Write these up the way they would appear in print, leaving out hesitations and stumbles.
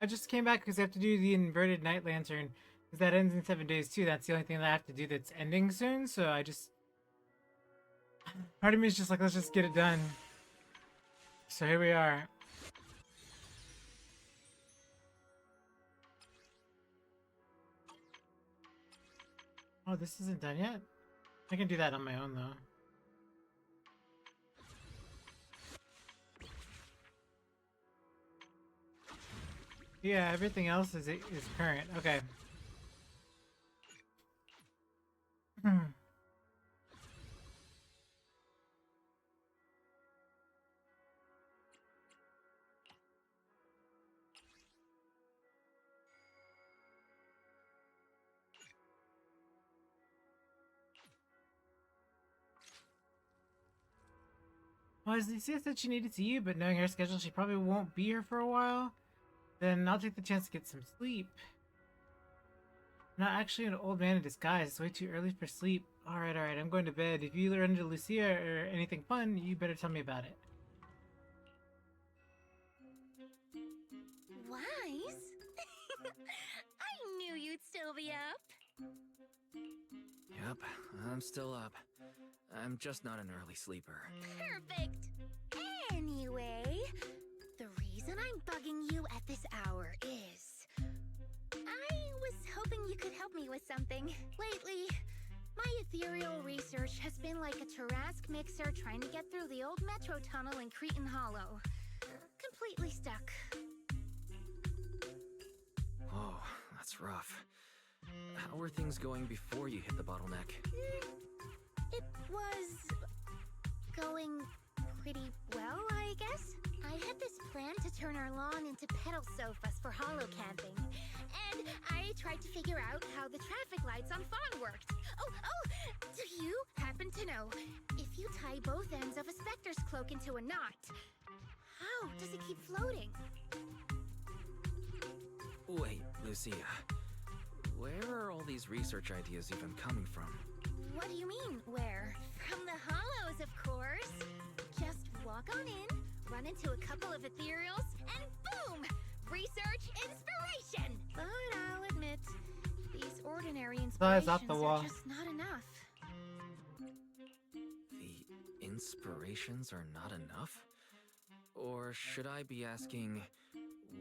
I just came back because I have to do the inverted night lantern. Because that ends in 7 days too. That's the only thing that I have to do that's ending soon. So I just... Part of me is just like, let's just get it done. So here we are. Oh, this isn't done yet? I can do that on my own though. Yeah, everything else is current. Okay. Well, Lucia said she needed to see you, but knowing her schedule, she probably won't be here for a while. Then I'll take the chance to get some sleep. I'm not actually an old man in disguise. It's way too early for sleep. Alright, I'm going to bed. If you run into Lucia or anything fun, you better tell me about it. Wise? I knew you'd still be up. Yep, I'm still up. I'm just not an early sleeper. Perfect. Anyway, the reason I'm bugging you at this hour is... I was hoping you could help me with something. Lately, my ethereal research has been like a Tarrasque mixer trying to get through the old metro tunnel in Cretan Hollow. Completely stuck. Oh, that's rough. How were things going before you hit the bottleneck? It was... going pretty well, I guess. I had this plan to turn our lawn into pedal sofas for hollow camping. And I tried to figure out how the traffic lights on Fawn worked. Oh, do you happen to know if you tie both ends of a specter's cloak into a knot, how does it keep floating? Wait, Lucia. Where are all these research ideas even coming from? What do you mean, where? From the hollows, of course. Just walk on in, run into a couple of ethereals, and boom! Research inspiration! But I'll admit, these ordinary inspirations up the wall. are just not enough. The inspirations are not enough? Or should I be asking,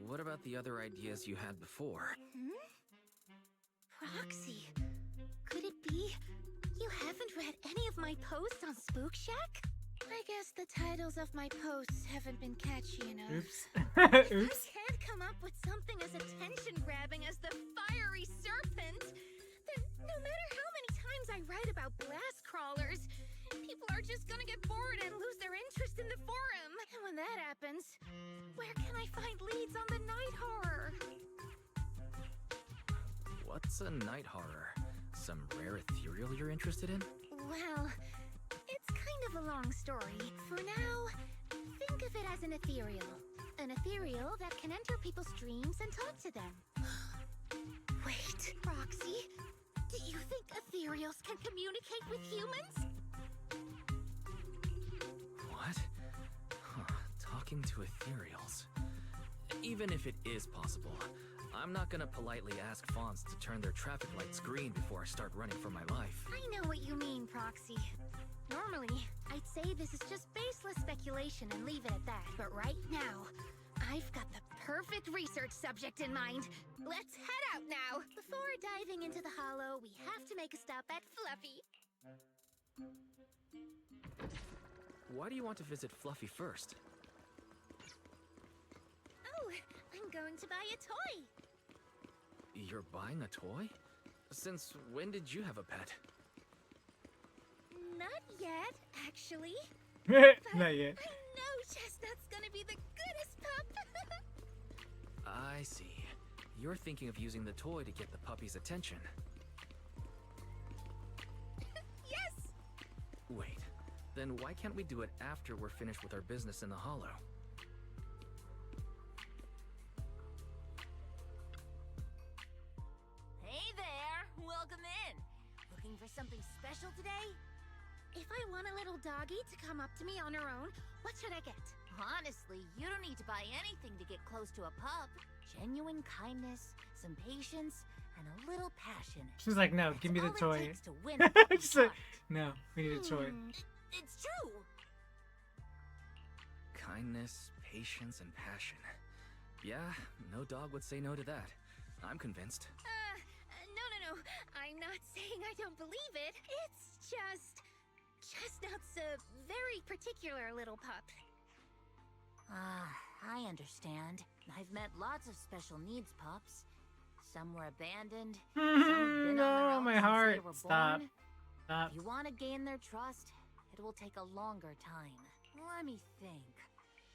what about the other ideas you had before? Roxy, could it be you haven't read any of my posts on Spook Shack? I guess the titles of my posts haven't been catchy enough. Oops. If Oops. I can't come up with something as attention-grabbing as the fiery serpent, then no matter how many times I write about blast crawlers, people are just gonna get bored and lose their interest in the forum. And when that happens, where can I find leads on the night horror? What's a night horror? Some rare ethereal you're interested in? Well, it's kind of a long story. For now, think of it as an ethereal. An ethereal that can enter people's dreams and talk to them. Wait, Roxy, do you think ethereals can communicate with humans? What? Huh, talking to ethereals. Even if it is possible, I'm not gonna politely ask fawns to turn their traffic lights green before I start running for my life. I know what you mean, Proxy. Normally, I'd say this is just baseless speculation and leave it at that. But right now, I've got the perfect research subject in mind. Let's head out now. Before diving into the hollow, we have to make a stop at Fluffy. Why do you want to visit Fluffy first? Oh, I'm going to buy a toy. You're buying a toy? Since when did you have a pet? Not yet, actually. Not yet. I know Chestnut's gonna be the goodest pup. I see. You're thinking of using the toy to get the puppy's attention. Yes! Wait, then why can't we do it after we're finished with our business in the hollow? Hey there! Welcome in! Looking for something special today? If I want a little doggy to come up to me on her own, what should I get? Honestly, you don't need to buy anything to get close to a pup. Genuine kindness, some patience, and a little passion. She's like, no, give me the That's all it toy. takes to win a puppy's She's like, heart. no, we need a toy. It's true. Kindness, patience, and passion. Yeah, no dog would say no to that. I'm convinced. No. I'm not saying I don't believe it. It's just... Chestnut's a very particular little pup. I understand. I've met lots of special needs pups. Some were abandoned. Some have been on their No, own my since heart. they were Stop. born. Stop. If you want to gain their trust, it will take a longer time. Let me think.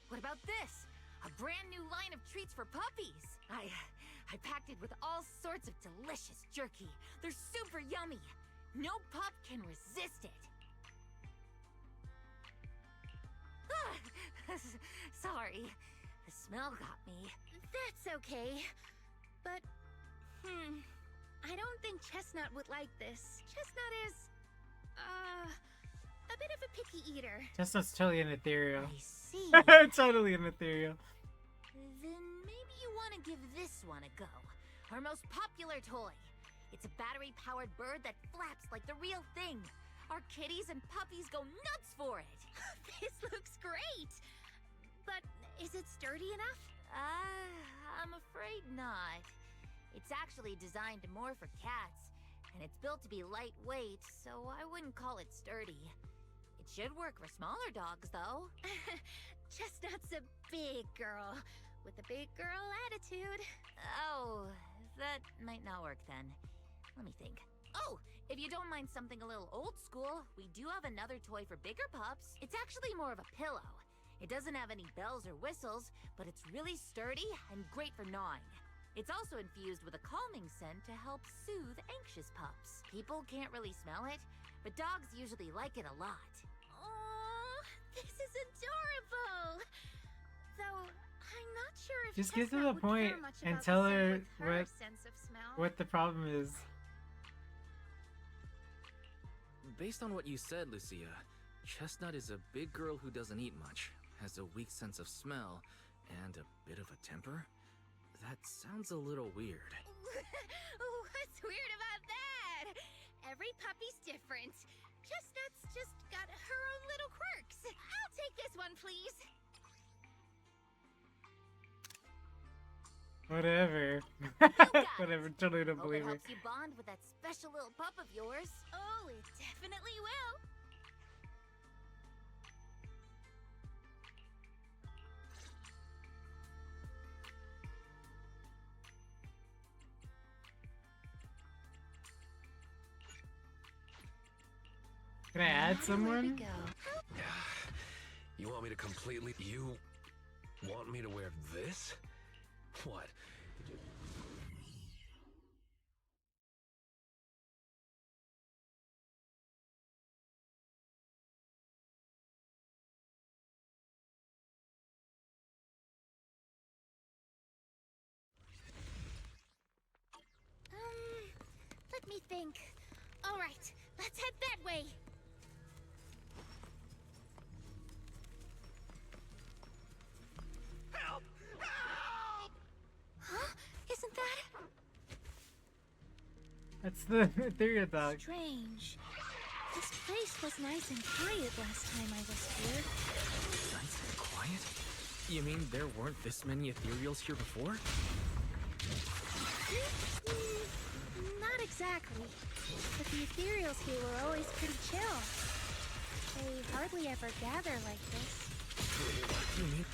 What about this? A brand new line of treats for puppies. I packed it with all sorts of delicious jerky. They're super yummy. No pup can resist it. Sorry. The smell got me. That's okay. But, I don't think Chestnut would like this. Chestnut is, a bit of a picky eater. Chestnut's totally an ethereal. I see. Totally an ethereal. Then maybe you want to give this one a go. Our most popular toy. It's a battery-powered bird that flaps like the real thing. Our kitties and puppies go nuts for it. This looks great. But is it sturdy enough? I'm afraid not. It's actually designed more for cats, and it's built to be lightweight, so I wouldn't call it sturdy. It should work for smaller dogs, though. Chestnut's a big girl, with a big girl attitude. Oh, that might not work then. Let me think. Oh, if you don't mind something a little old school, we do have another toy for bigger pups. It's actually more of a pillow. It doesn't have any bells or whistles, but it's really sturdy and great for gnawing. It's also infused with a calming scent to help soothe anxious pups. People can't really smell it, but dogs usually like it a lot. Oh, this is adorable! Though, I'm not sure if Just get to Chestnut the would point care much and about tell the scent her with her what- sense of smell. What the problem is. Based on what you said, Lucia, Chestnut is a big girl who doesn't eat much, has a weak sense of smell, and a bit of a temper? That sounds a little weird. What's weird about that? Every puppy's different. Chestnut's just got her own little quirks. I'll take this one, please. Whatever. Whatever, totally don't Hope believe it her. helps you bond with that special little pup of yours. Oh, it definitely will. Can I add someone? You want me to completely... You want me to wear this? What? Let me think. All right, let's head that way. Help! Help! Huh? Isn't that That's the ethereal dog. strange? This place was nice and quiet last time I was here. Nice and quiet? You mean there weren't this many ethereals here before? Not exactly. But the ethereals here were always pretty chill. They hardly ever gather like this. You mean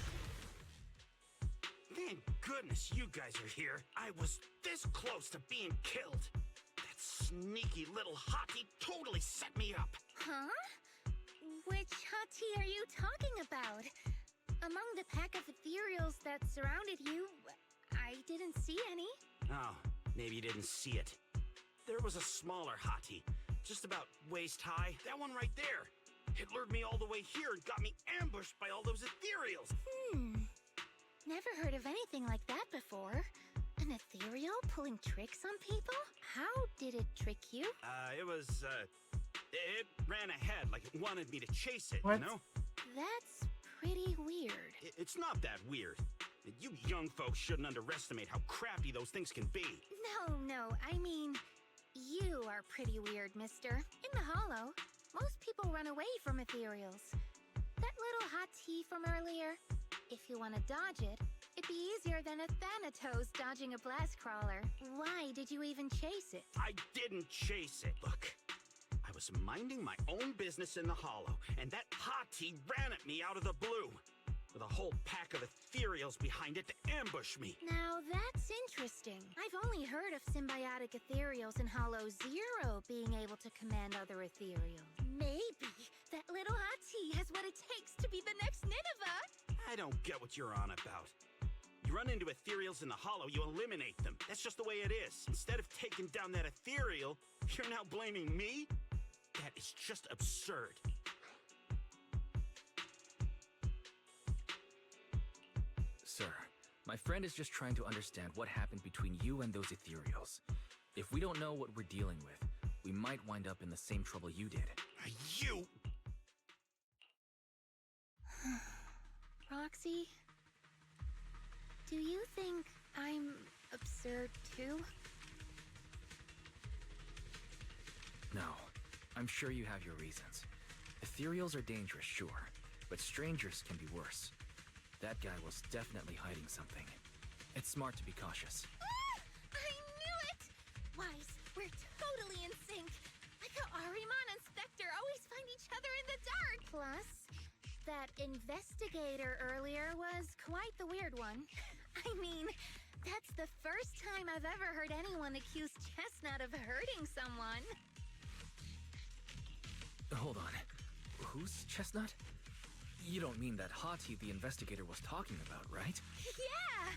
Thank goodness you guys are here. I was this close to being killed. That sneaky little hottie totally set me up. Huh? Which hottie are you talking about? Among the pack of ethereals that surrounded you, I didn't see any. Oh, maybe you didn't see it. There was a smaller hottie, just about waist high. That one right there. It lured me all the way here and got me ambushed by all those ethereals. Never heard of anything like that before. An ethereal pulling tricks on people? How did it trick you? It ran ahead like it wanted me to chase it, What? you know? That's pretty weird. It's not that weird. You young folks shouldn't underestimate how crappy those things can be. No, I mean, you are pretty weird, mister. In the Hollow, most people run away from ethereals. That little hot tea from earlier, if you want to dodge it, it'd be easier than a Thanatos dodging a blast crawler. Why did you even chase it? I didn't chase it. Look, I was minding my own business in the Hollow, and that hottie ran at me out of the blue, with a whole pack of ethereals behind it to ambush me. Now that's interesting. I've only heard of symbiotic ethereals in Hollow Zero being able to command other ethereals. Maybe that little hottie has what it takes to be the next Nineveh. I don't get what you're on about. You run into ethereals in the Hollow, you eliminate them. That's just the way it is. Instead of taking down that ethereal, you're now blaming me? That is just absurd. Sir, my friend is just trying to understand what happened between you and those ethereals. If we don't know what we're dealing with, we might wind up in the same trouble you did. You! Roxy, do you think I'm absurd too? No, I'm sure you have your reasons. Ethereals are dangerous, sure, but strangers can be worse. That guy was definitely hiding something. It's smart to be cautious. I knew it! Wise, we're totally in sync. Like how Ahriman and Spectre always find each other in the dark. Plus, that investigator earlier was quite the weird one. I mean, that's the first time I've ever heard anyone accuse Chestnut of hurting someone. Hold on. Who's Chestnut? You don't mean that hottie the investigator was talking about, right? Yeah!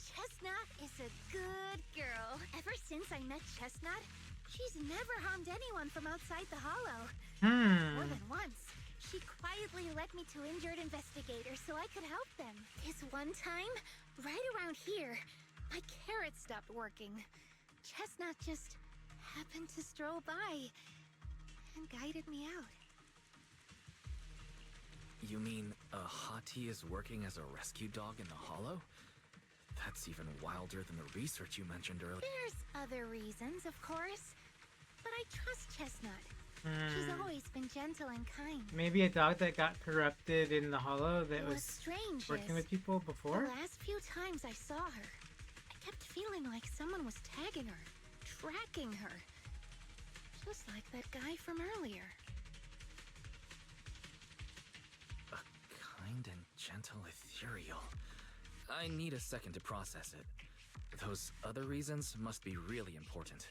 Chestnut is a good girl. Ever since I met Chestnut, she's never harmed anyone from outside the Hollow. More than once, she quietly led me to injured investigators so I could help them. This one time, right around here, my carrot stopped working. Chestnut just happened to stroll by and guided me out. You mean a hottie is working as a rescue dog in the Hollow? That's even wilder than the research you mentioned earlier. There's other reasons, of course, but I trust Chestnut. She's always been gentle and kind. Maybe a dog that got corrupted in the Hollow that was What's strange working is, with people before? the last few times I saw her, I kept feeling like someone was tagging her, tracking her. Just like that guy from earlier. A kind and gentle ethereal. I need a second to process it. Those other reasons must be really important.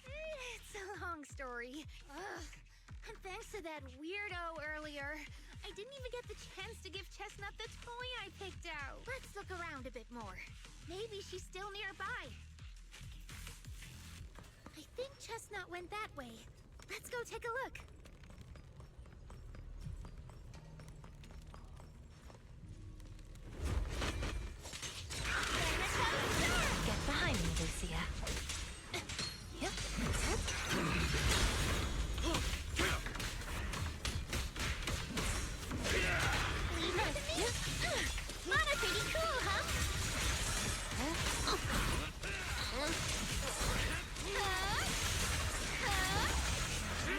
It's a long story. Ugh. And thanks to that weirdo earlier, I didn't even get the chance to give Chestnut the toy I picked out. Let's look around a bit more. Maybe she's still nearby. I think Chestnut went that way. Let's go take a look. Get behind me, Lucia. Yep. Leave it to me. Mana pretty cool, huh?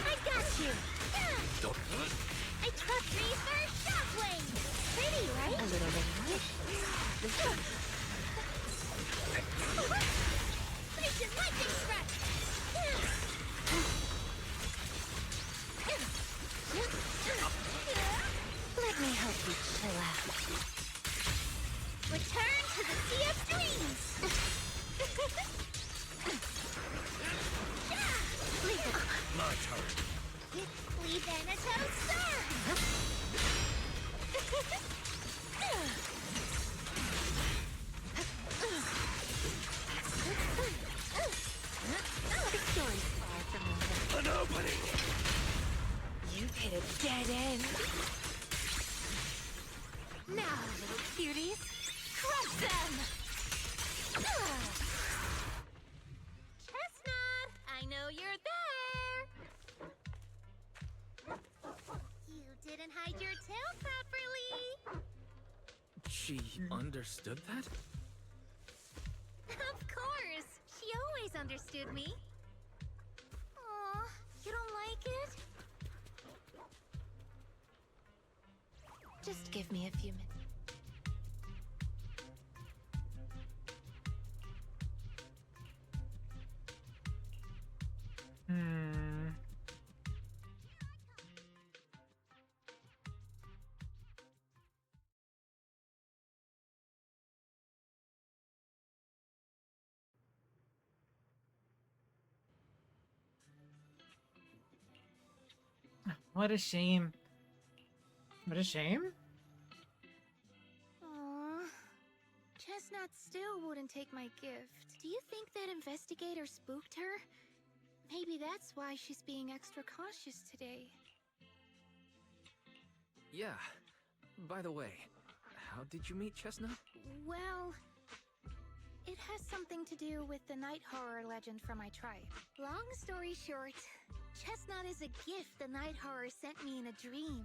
I got you. I trust me for shockwave. Pretty, right? A little language. Raging lightning strike. Let me help you chill out. Return to the Sea of Dreams. My turn. Leave Thanatos, sir. The story's far from over. An opening. You've hit a dead end. Now, little cuties, crush them! Chestnut, I know you're there. You didn't hide your tail properly. She understood that? Of course! She always understood me. Aw, you don't like it? Just give me a few minutes. What a shame. What a shame? Aww. Chestnut still wouldn't take my gift. Do you think that investigator spooked her? Maybe that's why she's being extra cautious today. Yeah. By the way, how did you meet Chestnut? Well, it has something to do with the night horror legend from my tribe. Long story short, Chestnut is a gift the night horror sent me in a dream.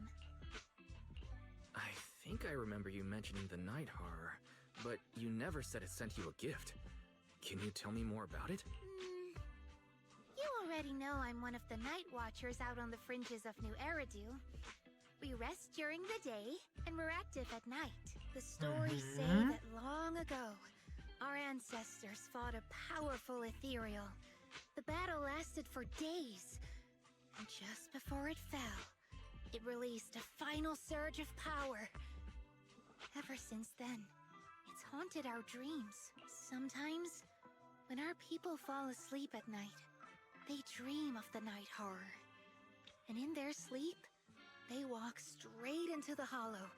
I think I remember you mentioning the night horror, but you never said it sent you a gift. Can you tell me more about it? You already know I'm one of the night watchers out on the fringes of New Eridu. We rest during the day, and we're active at night. The stories say that long ago, our ancestors fought a powerful ethereal. The battle lasted for days, and just before it fell, it released a final surge of power. Ever since then, it's haunted our dreams. Sometimes, when our people fall asleep at night, they dream of the night horror. And in their sleep, they walk straight into the hollow,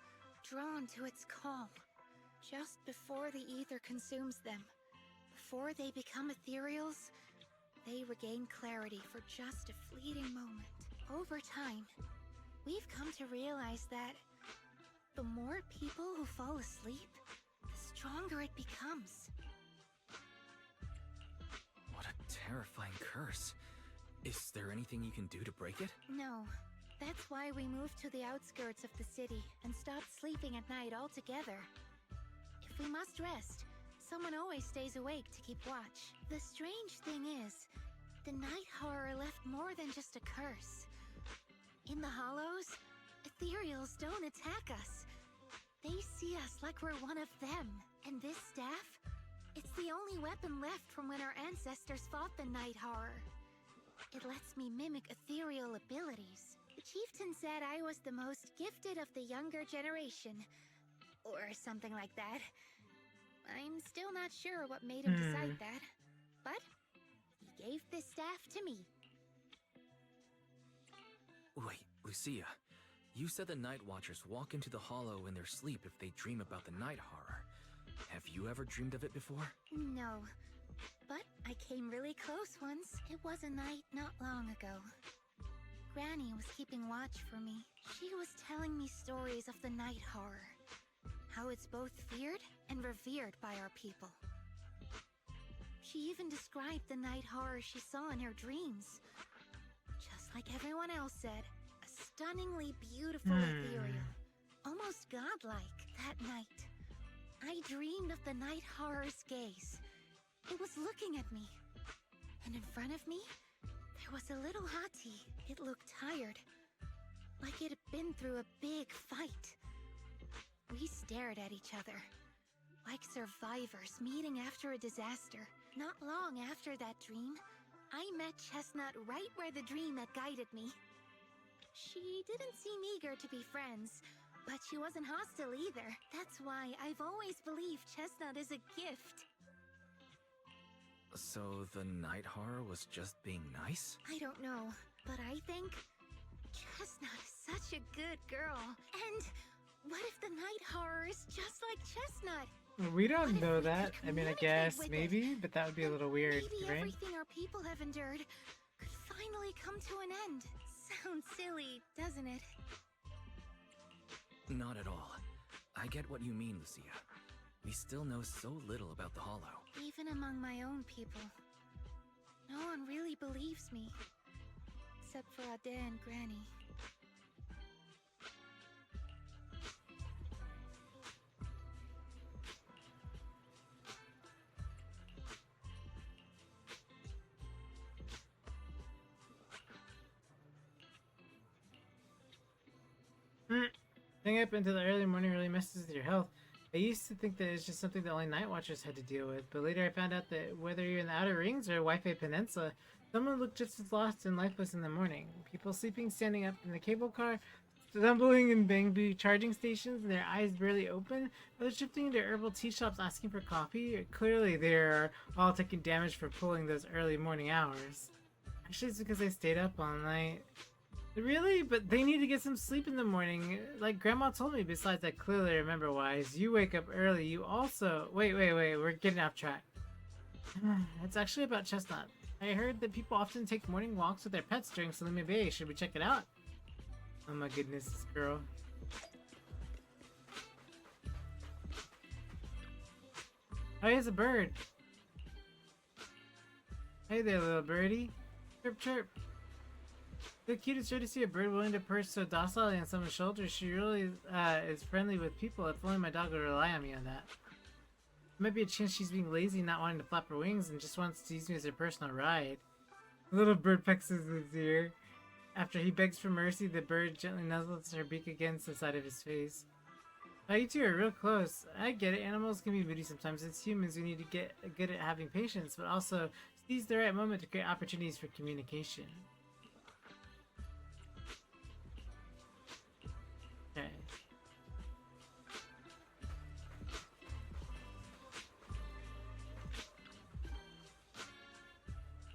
drawn to its call. Just before the ether consumes them, before they become ethereals, they regain clarity for just a fleeting moment. Over time, we've come to realize that the more people who fall asleep, the stronger it becomes. What a terrifying curse. Is there anything you can do to break it? No. That's why we moved to the outskirts of the city and stopped sleeping at night altogether. If we must rest, someone always stays awake to keep watch. The strange thing is, the night horror left more than just a curse. In the hollows, ethereals don't attack us. They see us like we're one of them. And this staff? It's the only weapon left from when our ancestors fought the night horror. It lets me mimic ethereal abilities. The chieftain said I was the most gifted of the younger generation. Or something like that. I'm still not sure what made him decide that. But he gave this staff to me. Wait, Lucia. You said the Night Watchers walk into the hollow in their sleep if they dream about the night horror. Have you ever dreamed of it before? No. But I came really close once. It was a night not long ago. Granny was keeping watch for me. She was telling me stories of the night horror. How it's both feared and revered by our people. She even described the night horror she saw in her dreams. Just like everyone else said, a stunningly beautiful ethereal. Almost godlike that night. I dreamed of the night horror's gaze. It was looking at me. And in front of me, there was a little hottie. It looked tired. Like it had been through a big fight. We stared at each other. Like survivors meeting after a disaster. Not long after that dream, I met Chestnut right where the dream had guided me. She didn't seem eager to be friends, but she wasn't hostile either. That's why I've always believed Chestnut is a gift. So the night horror was just being nice? I don't know, but I think Chestnut is such a good girl. And what if the night horror is just like Chestnut? We don't What if know we that. could I mean, I communicate guess with it? maybe, but that would be a little weird, Maybe right? everything our people have endured could finally come to an end. Sounds silly, doesn't it? Not at all. I get what you mean, Lucia. We still know so little about the Hollow. Even among my own people, no one really believes me. Except for Ade and Granny. Staying up into the early morning really messes with your health. I used to think that it's just something that only night watchers had to deal with, but later I found out that whether you're in the Outer Rings or Wi-Fi Peninsula, someone looked just as lost and lifeless in the morning. People sleeping standing up in the cable car, stumbling in bamboo charging stations, and their eyes barely open, others shifting into herbal tea shops asking for coffee. Clearly they're all taking damage for pulling those early morning hours. Actually, it's because they stayed up all night. Really? But they need to get some sleep in the morning. Like Grandma told me, besides I clearly remember wise. You wake up early, you also... Wait, we're getting off track. It's actually about Chestnut. I heard that people often take morning walks with their pets during Salumi Bay. Should we check it out? Oh my goodness, this girl. Oh, here's a bird. Hey there, little birdie. Chirp, chirp. So cute, it's rare to see a bird willing to perch so docilely on someone's shoulder. She really is friendly with people. If only my dog would rely on me on that. There might be a chance she's being lazy, not wanting to flap her wings, and just wants to use me as her personal ride. The little bird pecks his ear. After he begs for mercy, the bird gently nuzzles her beak against the side of his face. Oh, you two are real close. I get it. Animals can be moody sometimes. As humans, we need to get good at having patience, but also seize the right moment to create opportunities for communication. Okay.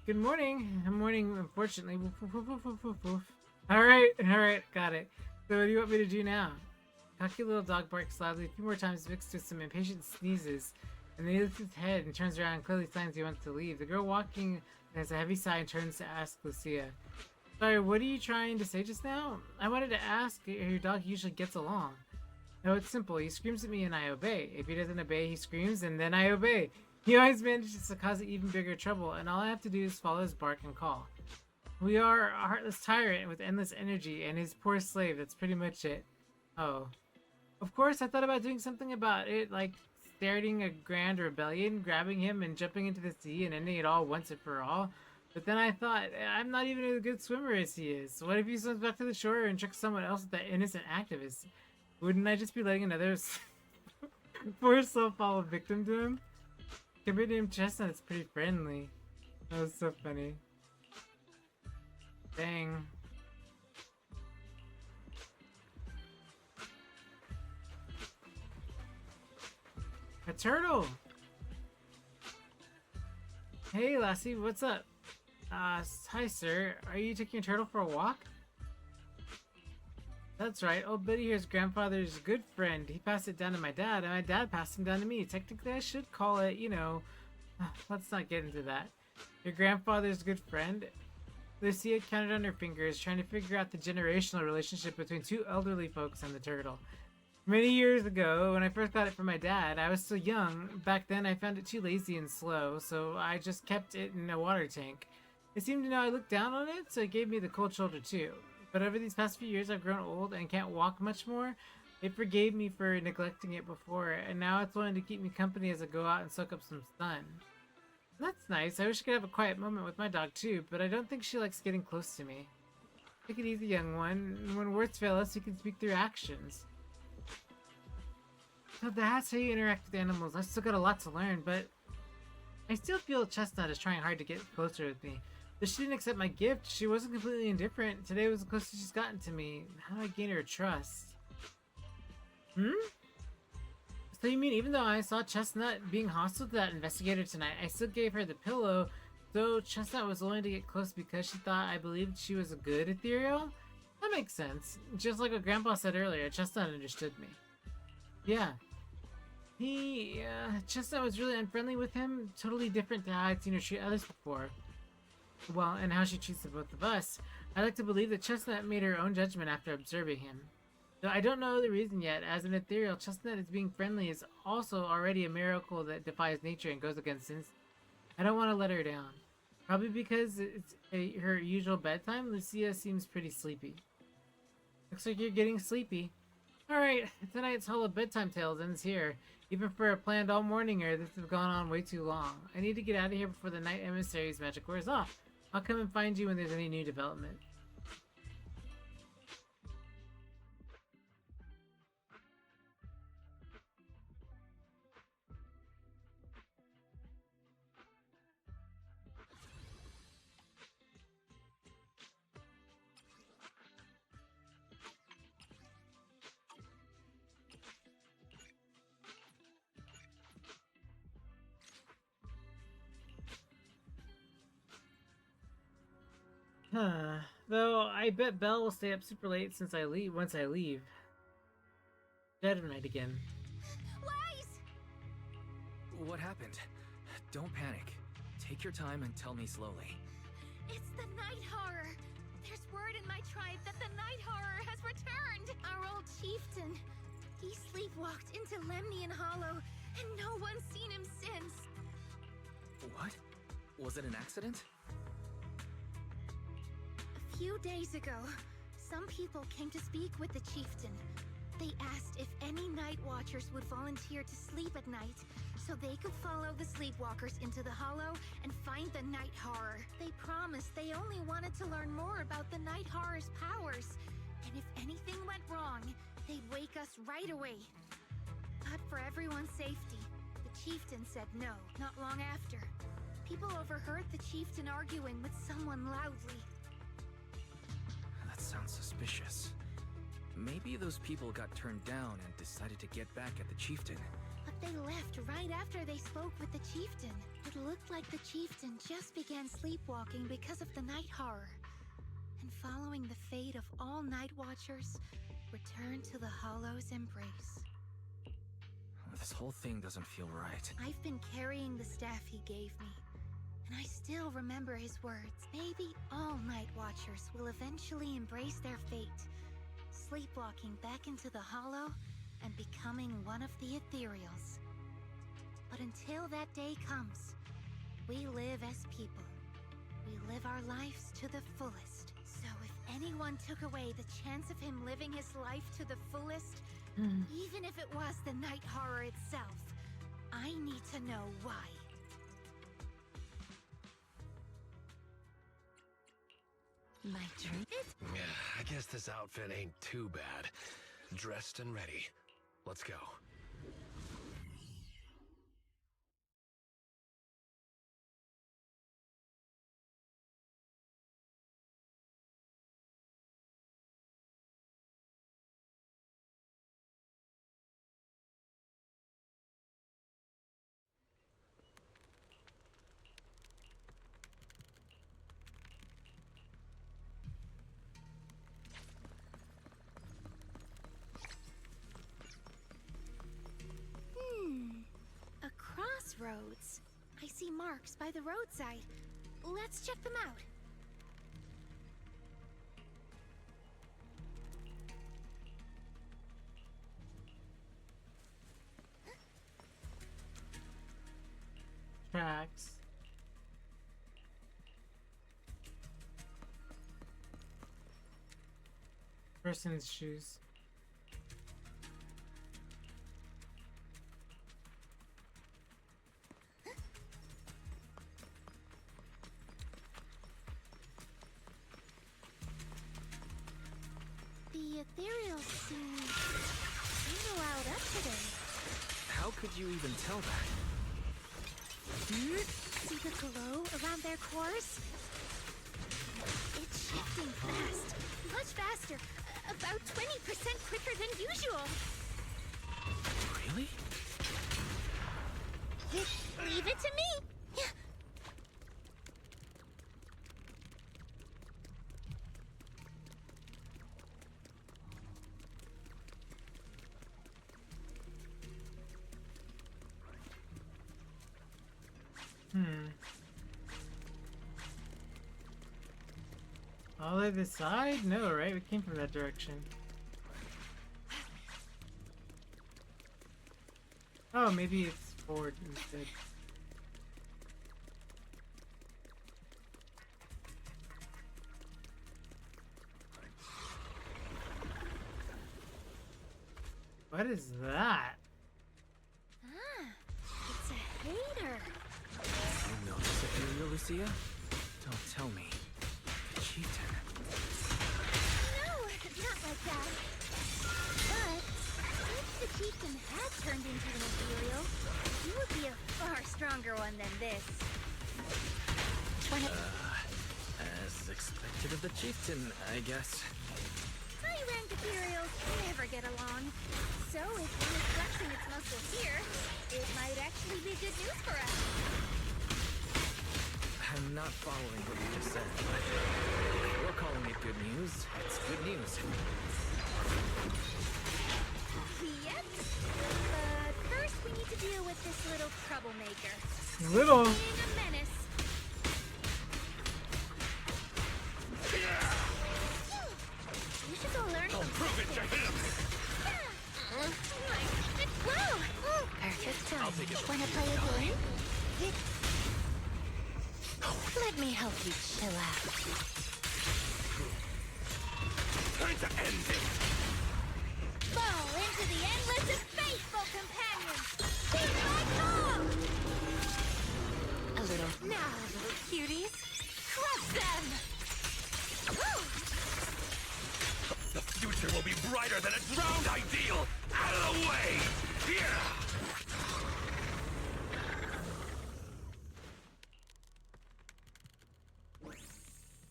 Good morning. Good morning, unfortunately. Woof, woof, woof, woof, woof, woof. Alright, got it. So what do you want me to do now? Cocky little dog barks loudly a few more times mixed with some impatient sneezes, and then he lifts his head and turns around and clearly signs he wants to leave. The girl walking has a heavy sigh and turns to ask Lucia. Sorry, what are you trying to say just now? I wanted to ask if your dog usually gets along. No, it's simple. He screams at me and I obey. If he doesn't obey, he screams and then I obey. He always manages to cause even bigger trouble, and all I have to do is follow his bark and call. We are a heartless tyrant with endless energy, and his poor slave. That's pretty much it. Oh. Of course, I thought about doing something about it, like starting a grand rebellion, grabbing him and jumping into the sea and ending it all once and for all. But then I thought, I'm not even as good swimmer as he is. What if he swims back to the shore and tricks someone else with that innocent activist? Wouldn't I just be letting another poor soul fall victim to him? Compared to him, Chestnut is pretty friendly. That was so funny. Dang. A turtle! Hey, lassie, what's up? Hi, sir. Are you taking your turtle for a walk? That's right. Old Betty here's grandfather's good friend. He passed it down to my dad, and my dad passed him down to me. Technically, I should call it, you know... Let's not get into that. Your grandfather's good friend? Lucia counted on her fingers, trying to figure out the generational relationship between two elderly folks and the turtle. Many years ago, when I first got it from my dad, I was still young. Back then, I found it too lazy and slow, so I just kept it in a water tank. It seemed to know I looked down on it, so it gave me the cold shoulder too. But over these past few years, I've grown old and can't walk much more. It forgave me for neglecting it before, and now it's wanting to keep me company as I go out and soak up some sun. That's nice. I wish I could have a quiet moment with my dog too, but I don't think she likes getting close to me. Take it easy, young one. When words fail us, you can speak through actions. So that's how you interact with animals. I've still got a lot to learn, but I still feel Chestnut is trying hard to get closer with me. But she didn't accept my gift. She wasn't completely indifferent. Today was the closest she's gotten to me. How do I gain her trust? So you mean even though I saw Chestnut being hostile to that investigator tonight, I still gave her the pillow, so Chestnut was willing to get close because she thought I believed she was a good ethereal? That makes sense. Just like what Grandpa said earlier, Chestnut understood me. Yeah. Chestnut was really unfriendly with him, totally different to how I'd seen her treat others before. Well, and how she treats the both of us. I like to believe that Chestnut made her own judgment after observing him. Though I don't know the reason yet, as an ethereal, Chestnut is being friendly is also already a miracle that defies nature and goes against instinct. I don't want to let her down. Probably because it's her usual bedtime, Lucia seems pretty sleepy. Looks like you're getting sleepy. Alright, tonight's Hall of Bedtime Tales ends here. Even for a planned all morninger, this has gone on way too long. I need to get out of here before the night emissary's magic wears off. I'll come and find you when there's any new development. Huh. Though I bet Belle will stay up super late since I leave. Once I leave. Dead of night again. Wise! What happened? Don't panic. Take your time and tell me slowly. It's the night horror. There's word in my tribe that the night horror has returned. Our old chieftain. He sleepwalked into Lemnian Hollow, and no one's seen him since. What? Was it an accident? A few days ago, some people came to speak with the chieftain. They asked if any night watchers would volunteer to sleep at night so they could follow the sleepwalkers into the hollow and find the night horror. They promised they only wanted to learn more about the night horror's powers, and if anything went wrong, they'd wake us right away. But for everyone's safety, the chieftain said no, not long after. People overheard the chieftain arguing with someone loudly. That sounds suspicious. Maybe those people got turned down and decided to get back at the chieftain. But they left right after they spoke with the chieftain. It looked like the chieftain just began sleepwalking because of the night horror. And following the fate of all night watchers, returned to the Hollow's embrace. This whole thing doesn't feel right. I've been carrying the staff he gave me, and I still remember his words. Maybe all night watchers will eventually embrace their fate, sleepwalking back into the Hollow and becoming one of the ethereals. But until that day comes, we live as people. We live our lives to the fullest. So if anyone took away the chance of him living his life to the fullest, even if it was the night horror itself, I need to know why. My dream. Yeah, I guess this outfit ain't too bad. Dressed and ready. Let's go. A crossroads. I see marks by the roadside. Let's check them out. Tracks. Person's shoes. The ethereals seem out up today. How could you even tell that? See the glow around their cores? It's shifting fast. Much faster. About 20% quicker than usual. Really? Leave it to me. All at the side? No, right? We came from that direction. Oh, maybe it's forward instead. What is that? It's a hater. You know this ethereal, Lucia? Don't tell me. The chieftain. No, not like that. But if the chieftain had turned into an ethereal, he would be a far stronger one than this. As expected of the chieftain, I guess. High-rank ethereals never get along. So if one is flexing its muscle here, it might actually be good news for us. I'm not following what you just said, but if you're calling it good news, it's good news. Yep. But first we need to deal with this little troublemaker. Little. Being a menace. You should go learn some Prove it to him! Whoa! Perfect time. Wanna play a game? Let me help you chill out. Time to end it! Fall into the endless and faithful companions! Here I come! A little. Now, little cuties. Crush them! The future will be brighter than a drowned ideal! Out of the way! Yeah!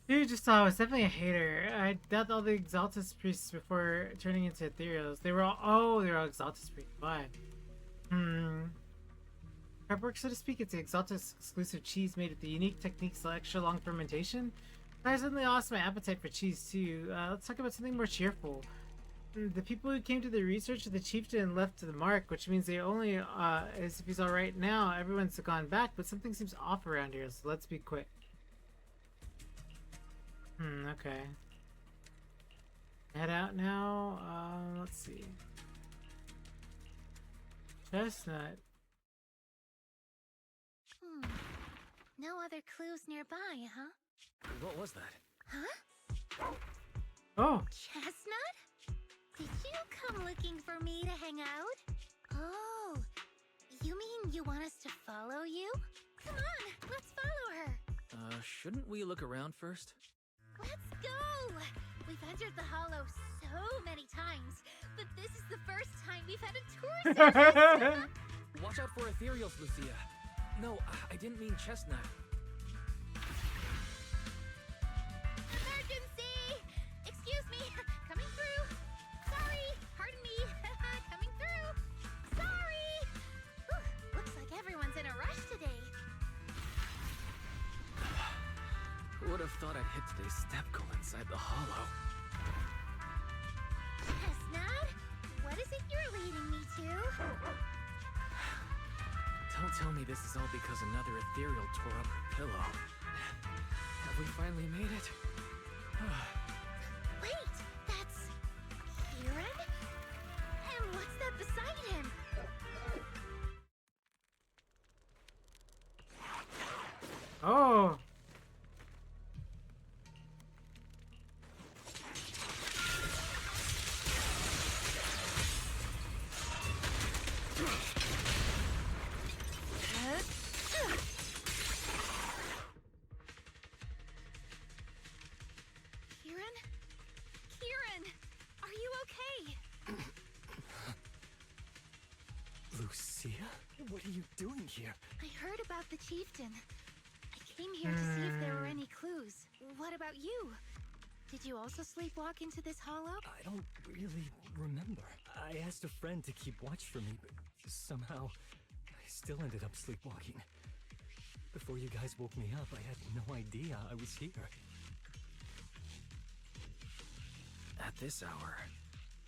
Dude, just saw I was definitely a hater. I dealt all the Exaltus priests before turning into ethereals. They were all they're all Exaltus priests. Why? Prep work, so to speak. It's the Exaltus exclusive cheese made with the unique techniques of extra long fermentation. I suddenly lost my appetite for cheese too. Let's talk about something more cheerful. The people who came to the research of the chieftain left to the mark, which means they only as if he's all right now. Everyone's gone back, but something seems off around here. So let's be quick. Okay. Head out now. Let's see. Chestnut. No other clues nearby, huh? What was that? Huh? Oh. Chestnut? Did you come looking for me to hang out? Oh, you mean you want us to follow you? Come on, let's follow her. Shouldn't we look around first? Let's go! We've entered the Hollow so many times, but this is the first time we've had a tour session. Watch out for ethereals, Lucia. No, I didn't mean chestnut. Emergency! Excuse me, coming through. Sorry, pardon me. Coming through. Sorry. Whew, looks like everyone's in a rush today. Who would have thought I'd hit today's step goal inside the hollow? Chestnut, what is it you're leading me to? Don't tell me this is all because another ethereal tore up her pillow. Have we finally made it? Wait, that's Kieran? And what's that beside him? Oh. Kieran, are you okay? Lucia? What are you doing here? I heard about the chieftain. I came here to see if there were any clues. What about you? Did you also sleepwalk into this hollow? I don't really remember. I asked a friend to keep watch for me, but somehow I still ended up sleepwalking. Before you guys woke me up, I had no idea I was here. At this hour,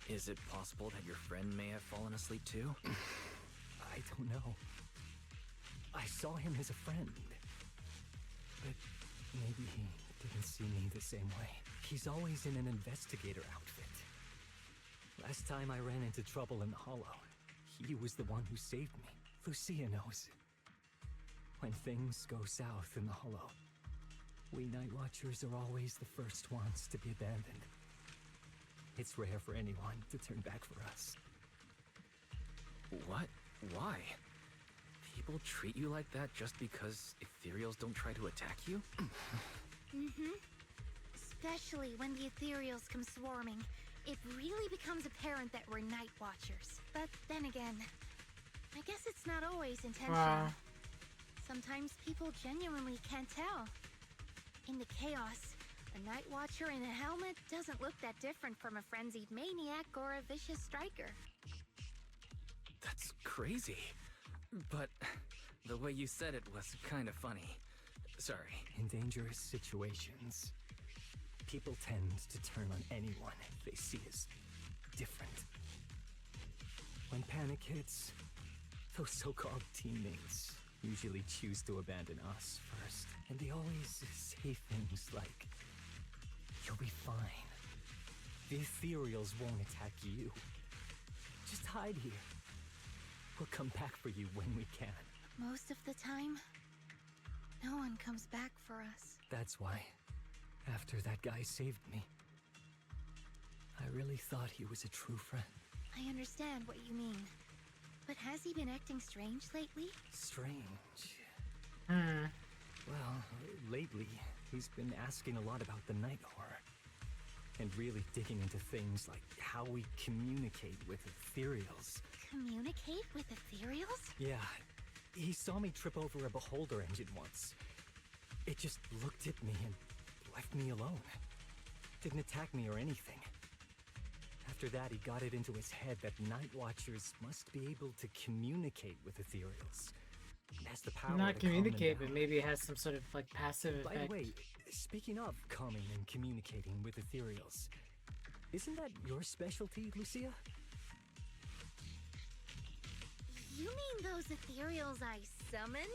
is it possible that your friend may have fallen asleep too? I don't know. I saw him as a friend. But maybe he didn't see me the same way. He's always in an investigator outfit. Last time I ran into trouble in the hollow, he was the one who saved me. Lucia knows. When things go south in the hollow, we Night Watchers are always the first ones to be abandoned. It's rare for anyone to turn back for us. What? Why? People treat you like that just because ethereals don't try to attack you? Especially when the ethereals come swarming. It really becomes apparent that we're Night Watchers. But then again, I guess it's not always intentional. Wow. Sometimes people genuinely can't tell. In the chaos, a Night Watcher in a helmet doesn't look that different from a frenzied maniac or a vicious striker. That's crazy. But the way you said it was kind of funny. Sorry. In dangerous situations, people tend to turn on anyone they see as different. When panic hits, those so-called teammates usually choose to abandon us first. And they always say things like, "You'll be fine. The ethereals won't attack you. Just hide here. We'll come back for you when we can." Most of the time, no one comes back for us. That's why, after that guy saved me, I really thought he was a true friend. I understand what you mean. But has he been acting strange lately? Strange. Hmm. Well, lately, he's been asking a lot about the night horror. And really digging into things like how we communicate with ethereals. Communicate with ethereals? Yeah, he saw me trip over a beholder engine once. It just looked at me and left me alone. Didn't attack me or anything. After that, he got it into his head that Night Watchers must be able to communicate with ethereals. It has the power Not to calm them communicate, but down. maybe it has some sort of like passive By effect. the way, speaking of calming and communicating with ethereals, isn't that your specialty, Lucia? You mean those ethereals I summoned?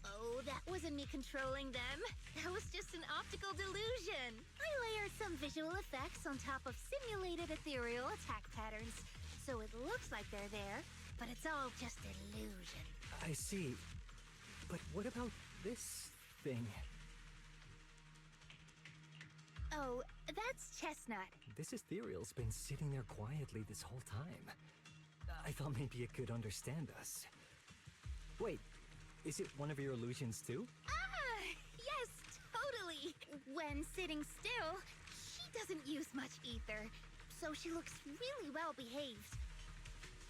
Oh, that wasn't me controlling them. That was just an optical delusion. I layered some visual effects on top of simulated ethereal attack patterns, so it looks like they're there, but it's all just illusion. I see. But what about this thing? Oh, that's Chestnut. This ethereal's been sitting there quietly this whole time. I thought maybe it could understand us. Wait, is it one of your illusions too? Ah, yes, totally. When sitting still, she doesn't use much ether, so she looks really well behaved.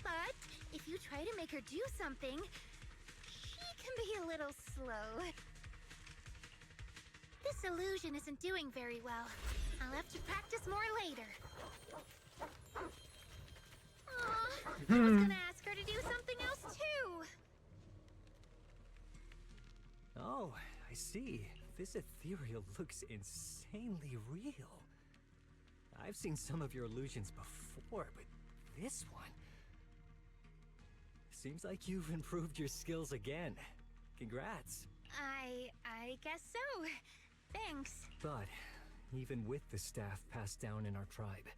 But if you try to make her do something, she can be a little slow. This illusion isn't doing very well. I'll have to practice more later. Aw, I was gonna ask her to do something else too. Oh, I see. This ethereal looks insanely real. I've seen some of your illusions before, but this one... Seems like you've improved your skills again. Congrats. I guess so. Thanks. But even with the staff passed down in our tribe,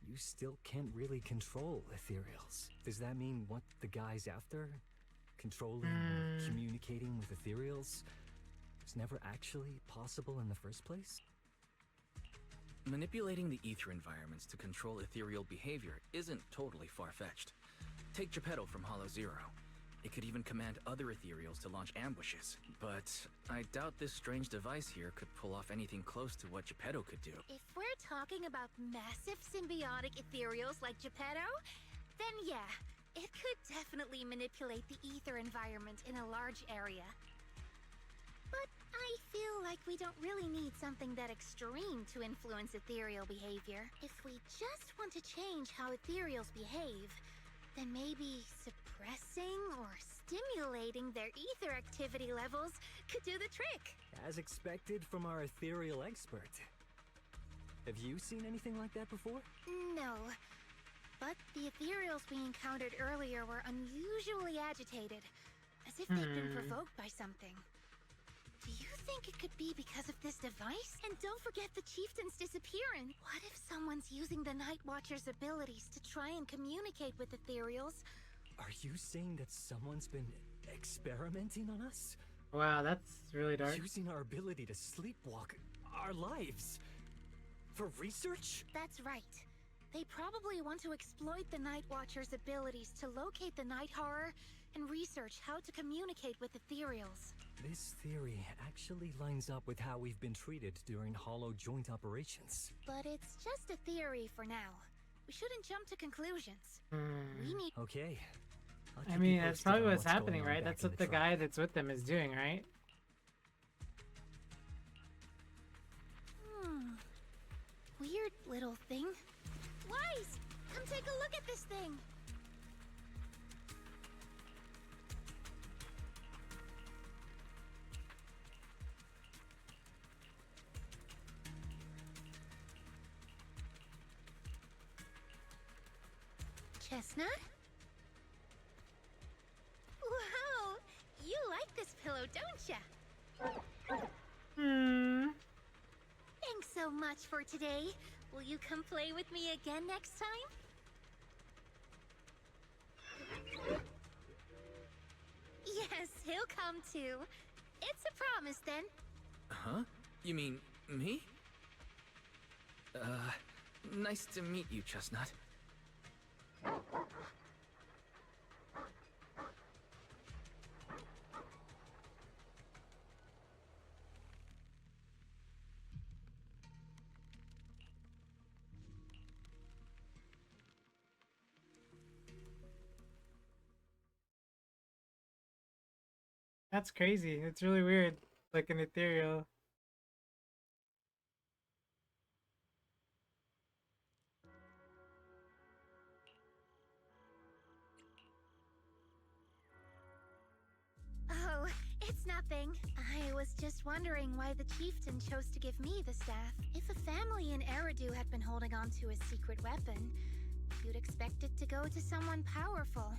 you still can't really control ethereals. Does that mean what the guy's after? Controlling or communicating with ethereals was never actually possible in the first place? Manipulating the ether environments to control ethereal behavior isn't totally far-fetched. Take Geppetto from Hollow Zero. It could even command other ethereals to launch ambushes. But I doubt this strange device here could pull off anything close to what Geppetto could do. If we're talking about massive symbiotic ethereals like Geppetto, then yeah, it could definitely manipulate the ether environment in a large area. But I feel like we don't really need something that extreme to influence ethereal behavior. If we just want to change how ethereals behave, then maybe suppressing or stimulating their ether activity levels could do the trick. As expected from our ethereal expert. Have you seen anything like that before? No, but the ethereals we encountered earlier were unusually agitated, as if they'd been provoked by something. Do you think it could be because of this device? And don't forget the chieftain's disappearance. What if someone's using the Night Watcher's abilities to try and communicate with ethereals? Are you saying that someone's been experimenting on us? Wow, that's really dark. Using our ability to sleepwalk our lives? For research? That's right. They probably want to exploit the Night Watcher's abilities to locate the night horror and research how to communicate with ethereals. This theory actually lines up with how we've been treated during Hollow joint operations. But it's just a theory for now. We shouldn't jump to conclusions. We need... Okay. I'll I keep mean, you that's posted probably on what's going happening, on right? back That's in what the tribe. guy that's with them is doing, right? Weird little thing. Wise! Come take a look at this thing! Chestnut? Wow! You like this pillow, don't ya? Hmm. Thanks so much for today. Will you come play with me again next time? Yes, he'll come too. It's a promise then. Huh? You mean me? Nice to meet you, Chestnut. That's crazy. It's really weird. Like an ethereal. Oh, it's nothing. I was just wondering why the chieftain chose to give me the staff. If a family in Eridu had been holding on to a secret weapon, you'd expect it to go to someone powerful.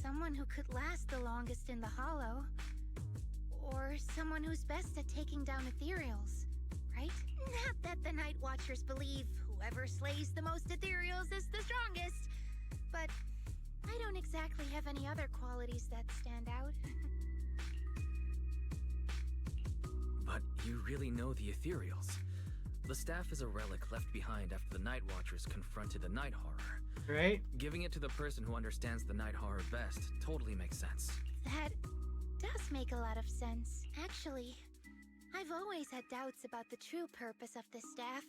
Someone who could last the longest in the Hollow. Or someone who's best at taking down ethereals, right? Not that the Night Watchers believe whoever slays the most ethereals is the strongest, but I don't exactly have any other qualities that stand out. But you really know the ethereals. The staff is a relic left behind after the Night Watchers confronted the Night Horror. Right? Giving it to the person who understands the Night Horror best totally makes sense. That does make a lot of sense. Actually, I've always had doubts about the true purpose of this staff.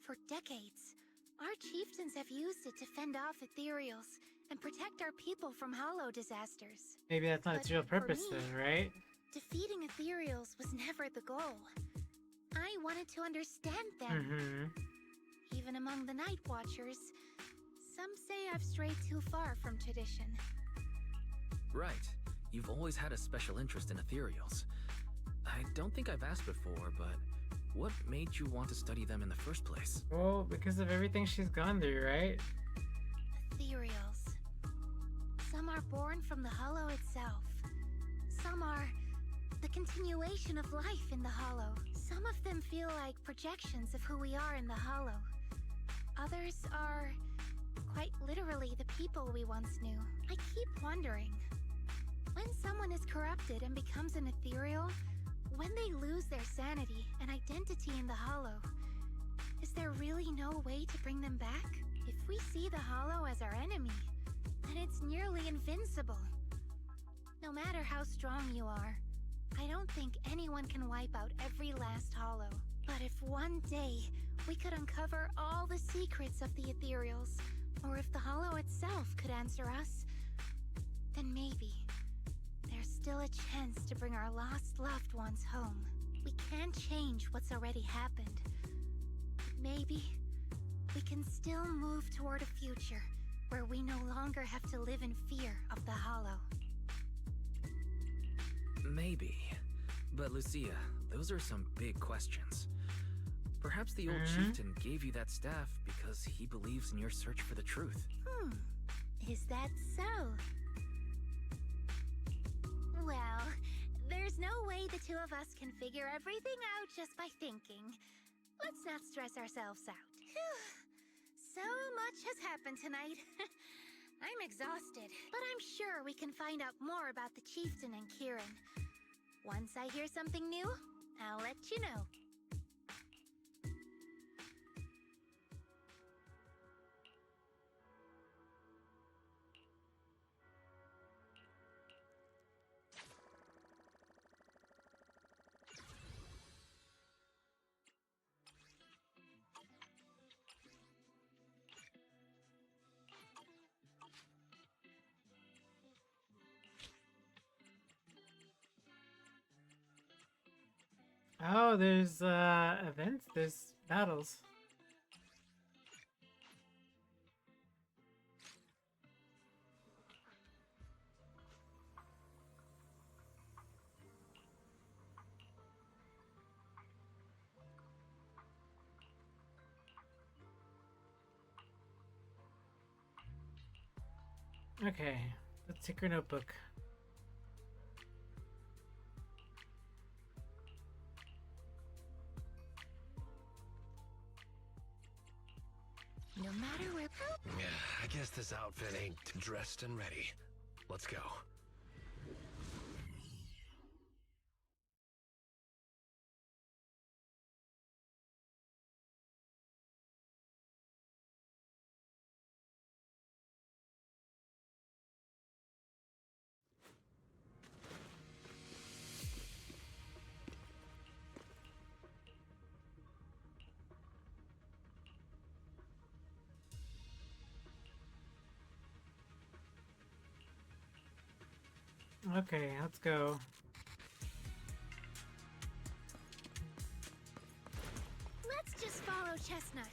For decades, our chieftains have used it to fend off ethereals and protect our people from hollow disasters. Maybe that's not its But real for purpose me, then, right? Defeating ethereals was never the goal. I wanted to understand them. Mm-hmm. Even among the Night Watchers, some say I've strayed too far from tradition. Right. You've always had a special interest in ethereals. I don't think I've asked before, but what made you want to study them in the first place? Well, because of everything she's gone through, right? Ethereals. Some are born from the Hollow itself. Some are the continuation of life in the Hollow. Some of them feel like projections of who we are in the Hollow. Others are quite literally the people we once knew. I keep wondering, when someone is corrupted and becomes an ethereal, when they lose their sanity and identity in the Hollow, is there really no way to bring them back? If we see the Hollow as our enemy, then it's nearly invincible. No matter how strong you are, I don't think anyone can wipe out every last Hollow. But if one day we could uncover all the secrets of the ethereals, or if the Hollow itself could answer us, then maybe there's still a chance to bring our lost loved ones home. We can't change what's already happened. But maybe we can still move toward a future where we no longer have to live in fear of the Hollow. Maybe. But Lucia, those are some big questions. Perhaps the old chieftain gave you that staff because he believes in your search for the truth. Is that so? Well, there's no way the two of us can figure everything out just by thinking. Let's not stress ourselves out. Phew. So much has happened tonight. I'm exhausted, but I'm sure we can find out more about the chieftain and Kieran. Once I hear something new, I'll let you know. Oh, there's events, there's battles. Okay, let's take her notebook. No matter where. Yeah, I guess this outfit ain't dressed and ready. Let's go. Okay, let's go. Let's just follow Chestnut.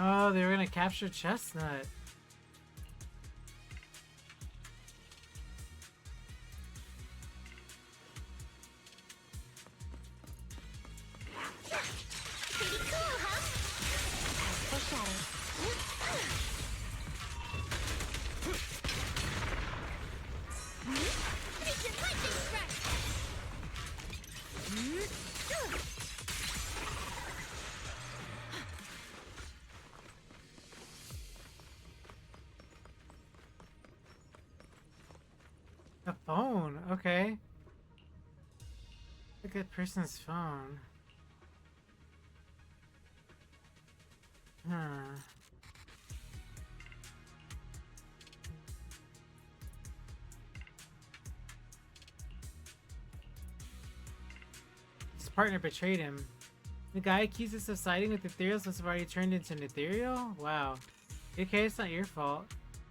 Oh, they were gonna capture Chestnut. Pretty cool, huh? Take your lightning strike! A phone, okay. Look at person's phone. Huh. His partner betrayed him. The guy accused us of siding with ethereals must have already turned into an ethereal? Wow. Okay, it's not your fault.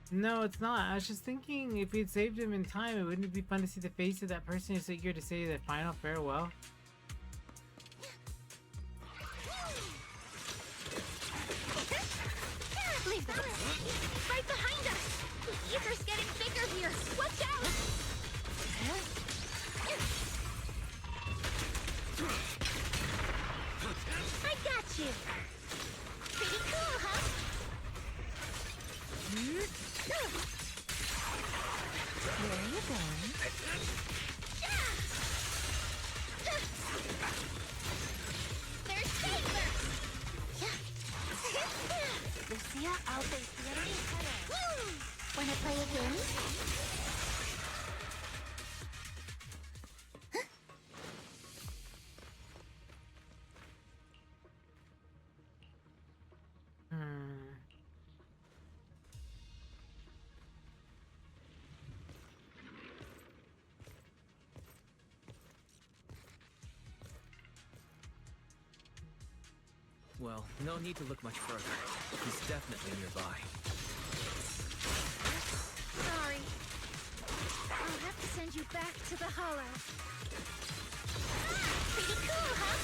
No, it's not. I was just thinking if we'd saved him in time, it wouldn't be fun to see the face of that person who's so eager to say their final farewell. Leave them. Right behind us! The ether's getting bigger here! Watch out! I got you! Pretty cool, huh? Where are you going? There's Saber! Lucia, I'll face the enemy head. Wanna play a game? Well, no need to look much further. He's definitely nearby. Sorry. I'll have to send you back to the hollow. Pretty cool, huh?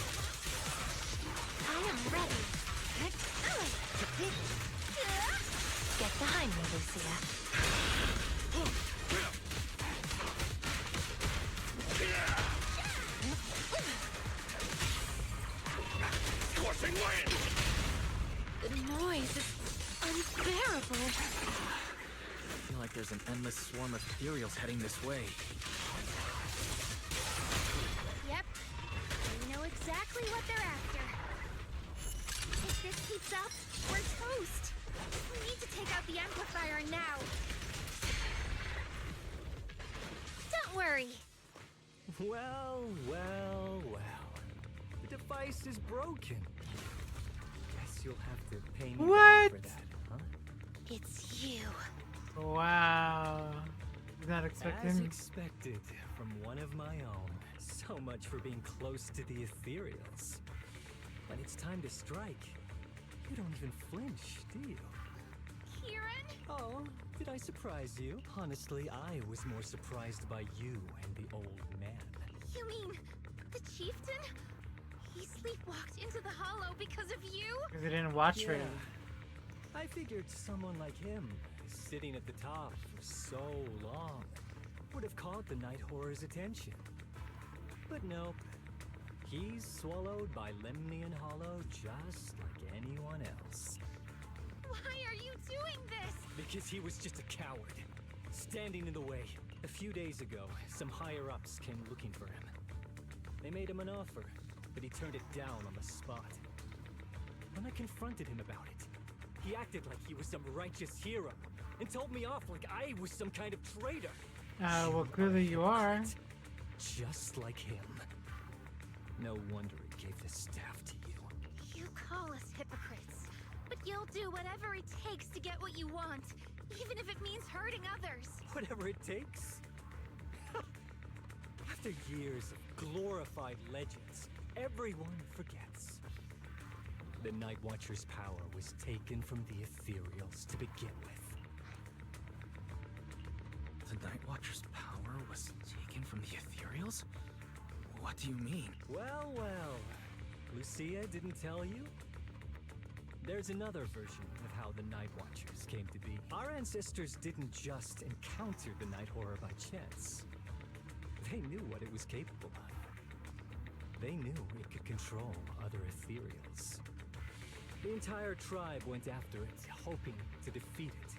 I am ready. Get behind me, Lucia. Scorching wind! The noise is unbearable. I feel like there's an endless swarm of ethereals heading this way. Yep. We know exactly what they're after. If this keeps up, we're toast. We need to take out the amplifier now. Don't worry. Well, well, well. The device is broken. Guess you'll have to pay me back for What? that, huh? It's you. Wow. Did not As expecting. expected from one of my own. So much for being close to the ethereals. When it's time to strike, you don't even flinch, do you? Kieran? Oh, did I surprise you? Honestly, I was more surprised by you and the old man. You mean the chieftain? He sleepwalked into the hollow because of you? Because they didn't watch for Yeah. him. I figured someone like him, sitting at the top for so long, would have caught the Night Horror's attention. But nope. He's swallowed by Lemnian Hollow just like anyone else. Why are you doing this? Because he was just a coward, standing in the way. A few days ago, some higher-ups came looking for him. They made him an offer, but he turned it down on the spot. When I confronted him about it, he acted like he was some righteous hero and told me off like I was some kind of traitor. Well, clearly you are. Just like him. No wonder he gave the staff to you. You call us hypocrites, but you'll do whatever it takes to get what you want, even if it means hurting others. Whatever it takes. After years of glorified legends, everyone forgets. The Night Watcher's power was taken from the Ethereals to begin with. The Night Watcher's power was taken from the Ethereals? What do you mean? Well, well. Lucia didn't tell you? There's another version of how the Night Watchers came to be. Our ancestors didn't just encounter the Night Horror by chance. They knew what it was capable of. They knew it could control other Ethereals. The entire tribe went after it, hoping to defeat it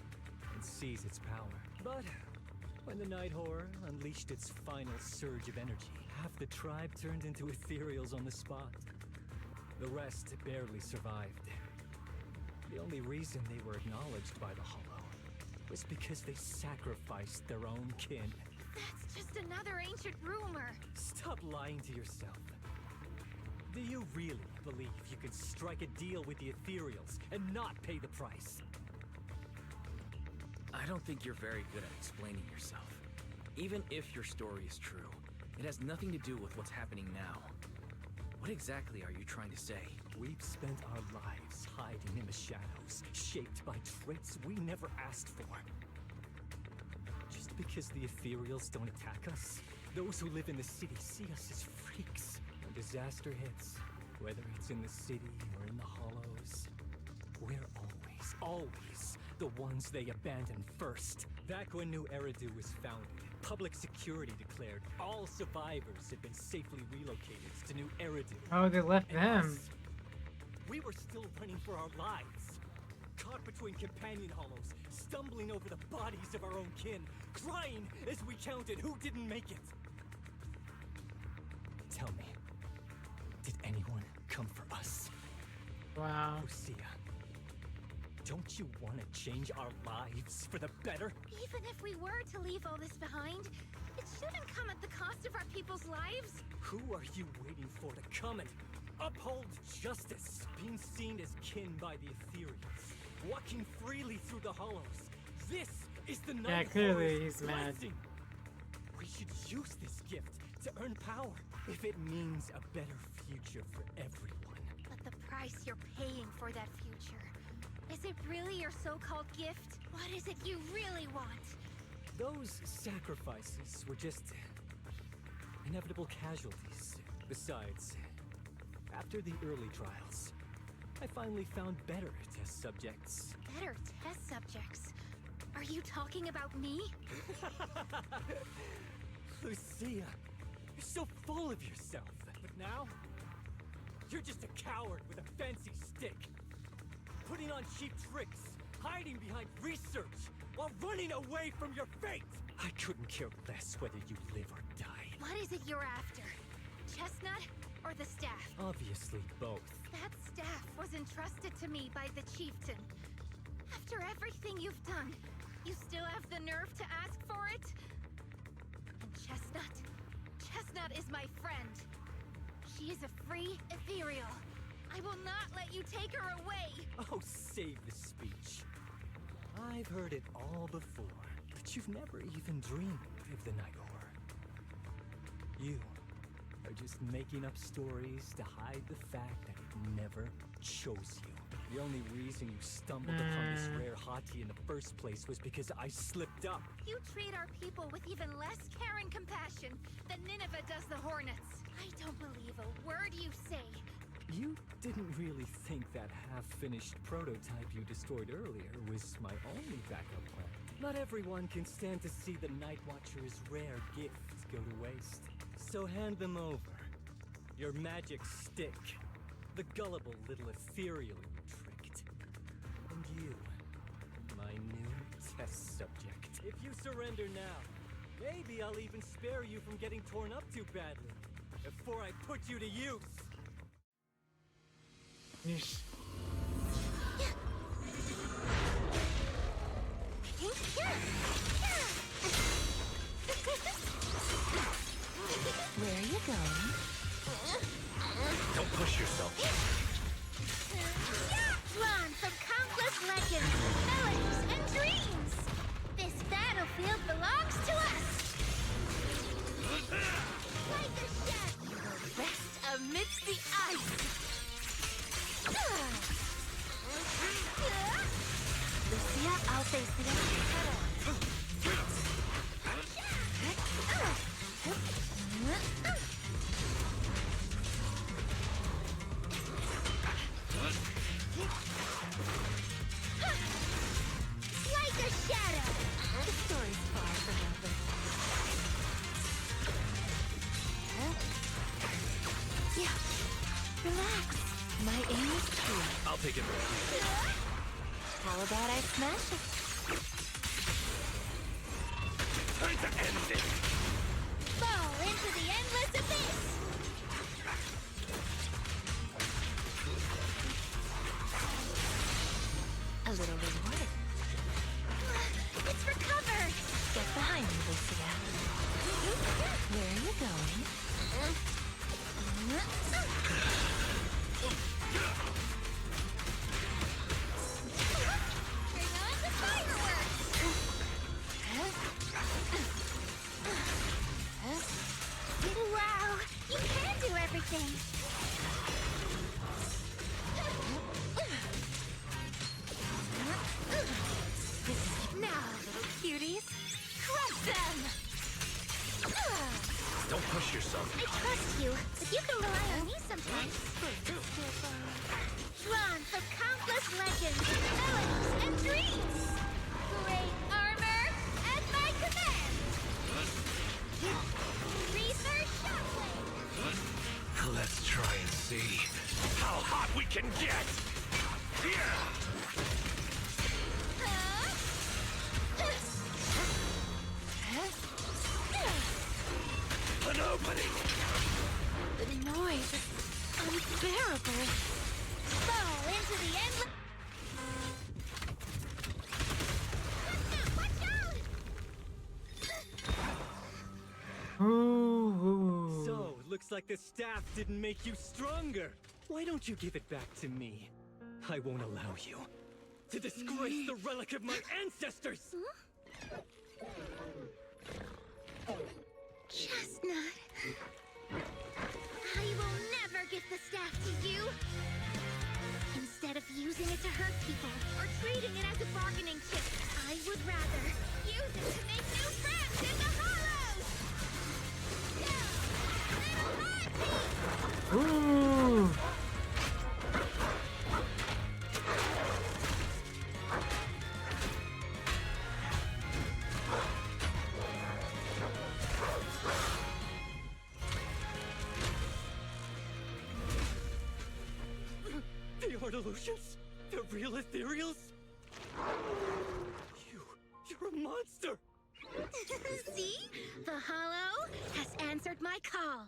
and seize its power. But when the Night Horror unleashed its final surge of energy, half the tribe turned into Ethereals on the spot. The rest barely survived. The only reason they were acknowledged by the Hollow was because they sacrificed their own kin. That's just another ancient rumor. Stop lying to yourself. Do you really believe you could strike a deal with the Ethereals and not pay the price? I don't think you're very good at explaining yourself. Even if your story is true, it has nothing to do with what's happening now. What exactly are you trying to say? We've spent our lives hiding in the shadows, shaped by traits we never asked for. Just because the Ethereals don't attack us, those who live in the city see us as freaks. When disaster hits, whether it's in the city or in the hollows, we're always the ones they abandon first. Back when New Eridu was founded, public security declared all survivors had been safely relocated to New Eridu. Oh, they left And them. us, we were still running for our lives. Caught between companion hollows, stumbling over the bodies of our own kin, crying as we counted who didn't make it. Tell me, did anyone come for us? Wow. Lucia, don't you want to change our lives for the better? Even if we were to leave all this behind, it shouldn't come at the cost of our people's lives. Who are you waiting for to come and uphold justice? Being seen as kin by the Ethereals, walking freely through the hollows. This is the Yeah, Night clearly Horror's he's mad. blessing. We should use this gift to earn power, if it means a better future for everyone. But the price you're paying for that future, is it really your so-called gift? What is it you really want? Those sacrifices were just inevitable casualties. Besides, after the early trials, I finally found better test subjects. Better test subjects? Are you talking about me? Lucia, you're so full of yourself. But now, you're just a coward with a fancy stick. Putting on cheap tricks, hiding behind research, while running away from your fate! I couldn't care less whether you live or die. What is it you're after? Chestnut or the staff? Obviously both. That staff was entrusted to me by the chieftain. After everything you've done, you still have the nerve to ask for it? And Chestnut is my friend. She is a free ethereal. I will not let you take her away! Oh, save the speech. I've heard it all before, but you've never even dreamed of the Night Horror. You are just making up stories to hide the fact that it never chose you. The only reason you stumbled upon this rare Watte in the first place was because I slipped up. You treat our people with even less care and compassion than Nineveh does the Hornets. I don't believe a word you say. You didn't really think that half-finished prototype you destroyed earlier was my only backup plan. Not everyone can stand to see the Night Watcher's rare gifts go to waste. So hand them over. Your magic stick. The gullible little ethereal you tricked. And you, my new test subject. If you surrender now, maybe I'll even spare you from getting torn up too badly. Before I put you to use. Yeesh. Where are you going? Don't push yourself. Drawn from countless legends, melodies, and dreams. This battlefield belongs to us. Like a shadow. You will rest amidst the ice. Lucia, I'll face the enemy. Like a shadow. The story's far from over. Yeah, relax. My aim is clear. I'll take it back. How about I smash it? Time to end it. Fall into the endless abyss. A little reward. It's for cover. Get behind me, Lucia. Where are you going? Bring on the fireworks. Wow, you can do everything. Now, little cuties, crush them! Don't push yourself. I trust you, but you can rely on me sometimes. Drawn from countless legends, melodies, and dreams. Great armor at my command. Reaper Shockwave. Let's try and see how hot we can get. Yeah. An opening. The noise is unbearable. Fall into the endless. Watch out! Ooh. So, looks like the staff didn't make you stronger. Why don't you give it back to me? I won't allow you to disgrace the relic of my ancestors! Chestnut. I will never give the staff to you. Instead of using it to hurt people or treating it as a bargaining chip, I would rather use it to make new friends in the hollows. Yeah, little Ooh. The Artilucians? The real ethereals? You're a monster! See? The hollow has answered my call.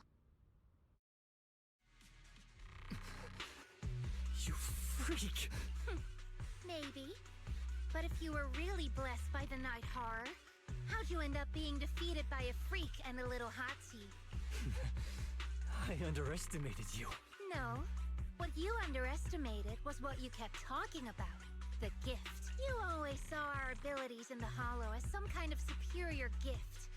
You freak! Maybe. But if you were really blessed by the night horror, how'd you end up being defeated by a freak and a little hot tea? I underestimated you. No. What you underestimated was what you kept talking about. The gift. You always saw our abilities in the Hollow as some kind of superior gift.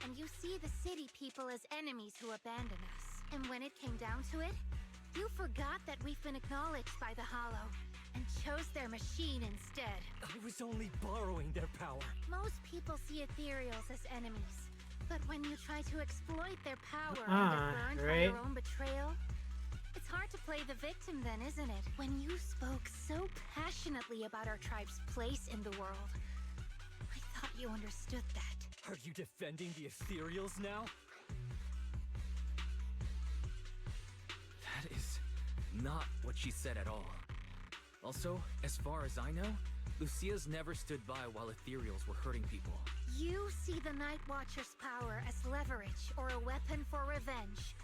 And you see the city people as enemies who abandon us. And when it came down to it, you forgot that we've been acknowledged by the Hollow. and chose their machine instead. I was only borrowing their power. Most people see ethereals as enemies. But when you try to exploit their power and Uh-uh, get burned by right? your own betrayal, it's hard to play the victim then, isn't it? When you spoke so passionately about our tribe's place in the world, I thought you understood that. Are you defending the ethereals now? That is not what she said at all. Also, as far as I know, Lucia's never stood by while ethereals were hurting people. You see the Night Watcher's power as leverage or a weapon for revenge.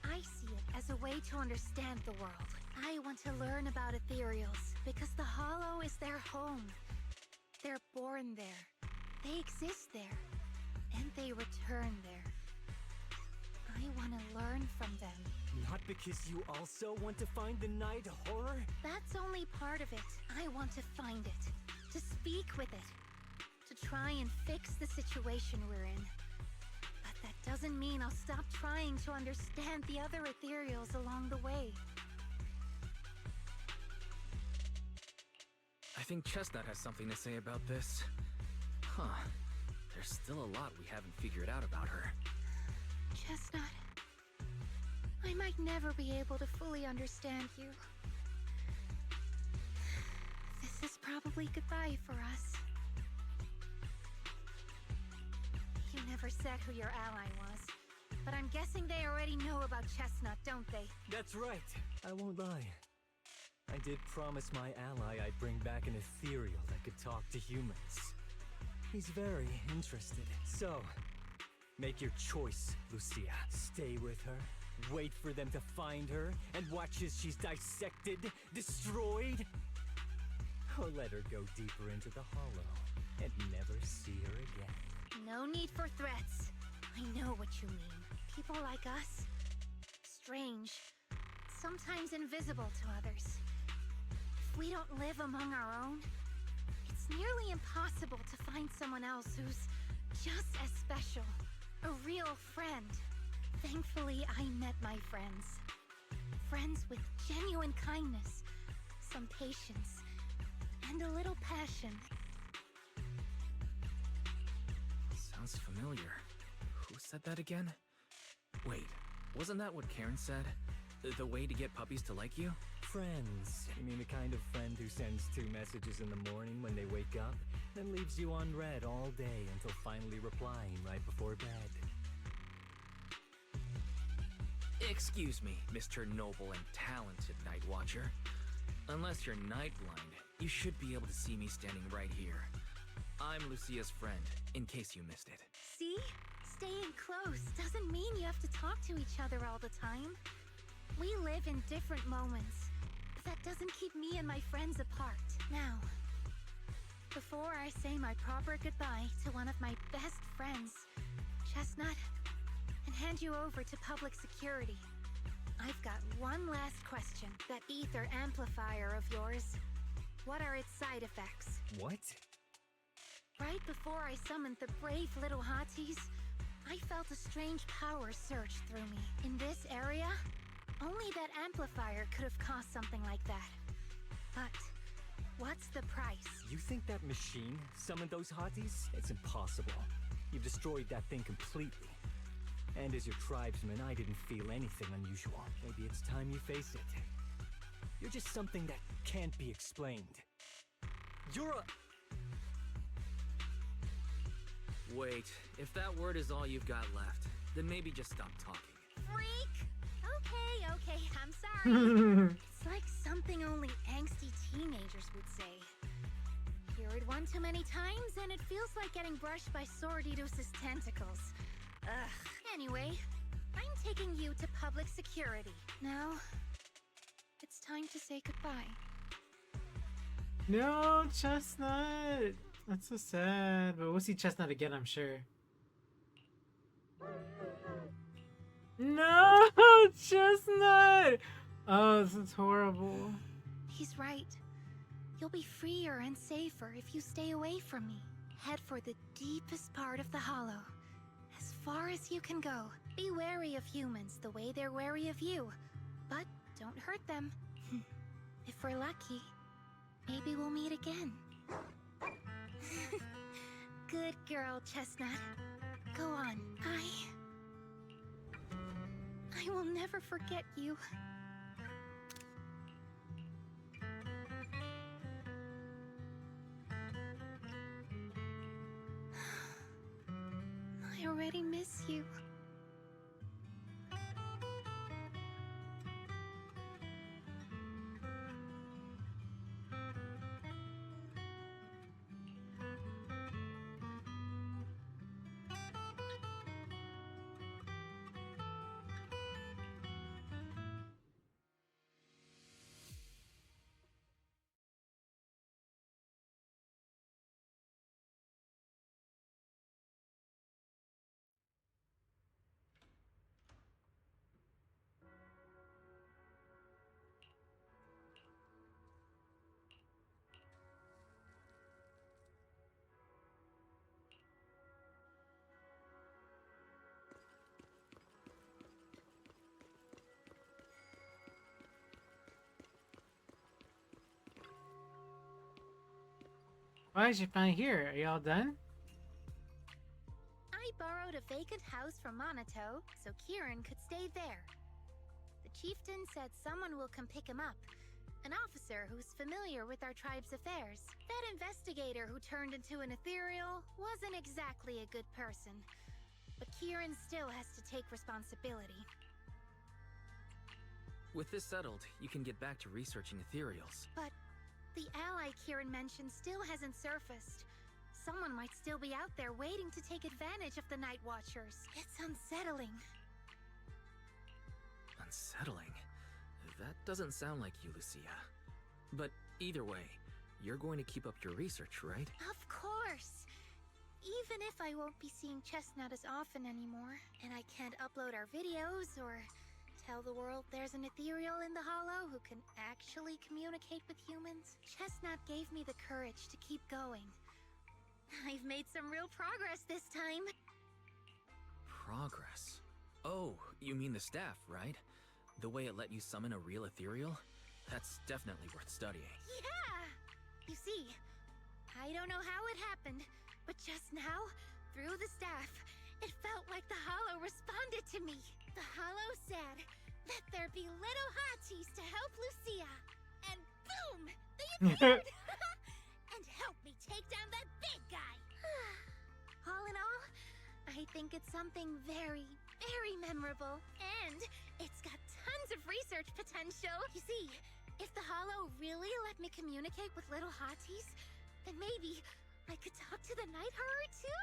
I see it as a way to understand the world. I want to learn about ethereals because the Hollow is their home. They're born there. They exist there. And they return there. I want to learn from them. Not because you also want to find the night horror? That's only part of it. I want to find it. To speak with it. To try and fix the situation we're in. But that doesn't mean I'll stop trying to understand the other ethereals along the way. I think Chestnut has something to say about this. Huh. There's still a lot we haven't figured out about her. Chestnut, I might never be able to fully understand you. This is probably goodbye for us. You never said who your ally was, but I'm guessing they already know about Chestnut, don't they? That's right. I won't lie. I did promise my ally I'd bring back an ethereal that could talk to humans. He's very interested. So, make your choice, Lucia. Stay with her, wait for them to find her, and watch as she's dissected, destroyed? Or let her go deeper into the Hollow and never see her again. No need for threats. I know what you mean. People like us, strange, sometimes invisible to others. If we don't live among our own, it's nearly impossible to find someone else who's just as special. A real friend. Thankfully, I met my friends. Friends with genuine kindness, some patience, and a little passion. Sounds familiar. Who said that again? Wait, wasn't that what Karen said? The way to get puppies to like you? Friends. You mean the kind of friend who sends 2 messages in the morning when they wake up, then leaves you unread all day until finally replying right before bed. Excuse me, Mr. Noble and talented Night Watcher. Unless you're night blind, you should be able to see me standing right here. I'm Lucia's friend, in case you missed it. See? Staying close doesn't mean you have to talk to each other all the time. We live in different moments. That doesn't keep me and my friends apart. Now, before I say my proper goodbye to one of my best friends, Chestnut, and hand you over to public security, I've got one last question. That ether amplifier of yours, what are its side effects? What? Right before I summoned the brave little hotties, I felt a strange power surge through me. In this area, only that amplifier could have caused something like that. But what's the price? You think that machine summoned those hotties? It's impossible. You've destroyed that thing completely. And as your tribesman, I didn't feel anything unusual. Maybe it's time you face it. You're just something that can't be explained. You're a... Wait, if that word is all you've got left, then maybe just stop talking. Freak! Okay, I'm sorry. It's like something only angsty teenagers would say. Hear it one too many times, and it feels like getting brushed by Swordidus's tentacles. Ugh. Anyway, I'm taking you to public security. Now, it's time to say goodbye. No, Chestnut. That's so sad. But we'll see Chestnut again, I'm sure. No, Chestnut! Oh, this is horrible. He's right. You'll be freer and safer if you stay away from me. Head for the deepest part of the Hollow. As far as you can go. Be wary of humans the way they're wary of you. But don't hurt them. If we're lucky, maybe we'll meet again. Good girl, Chestnut. Go on. I will never forget you. I already miss you. Why is she finally here? Are you all done? I borrowed a vacant house from Monato so Kieran could stay there. The chieftain said someone will come pick him up. An officer who's familiar with our tribe's affairs. That investigator who turned into an ethereal wasn't exactly a good person. But Kieran still has to take responsibility. With this settled, you can get back to researching ethereals. But the ally Kieran mentioned still hasn't surfaced. Someone might still be out there waiting to take advantage of the Night Watchers. It's unsettling. Unsettling? That doesn't sound like you, Lucia. But either way, you're going to keep up your research, right? Of course! Even if I won't be seeing Chestnut as often anymore, and I can't upload our videos or tell the world there's an ethereal in the Hollow who can actually communicate with humans, Chestnut gave me the courage to keep going. I've made some real progress this time. Progress? Oh, you mean the staff, right? The way it let you summon a real ethereal? That's definitely worth studying. Yeah! You see, I don't know how it happened, but just now, through the staff, it felt like the Hollow responded to me. The Hollow said, "Let there be little hotties to help Lucia." And boom! They appeared! And help me take down that big guy! All in all, I think it's something very, very memorable. And it's got tons of research potential. You see, if the Hollow really let me communicate with little hotties, then maybe I could talk to the Night Horror too?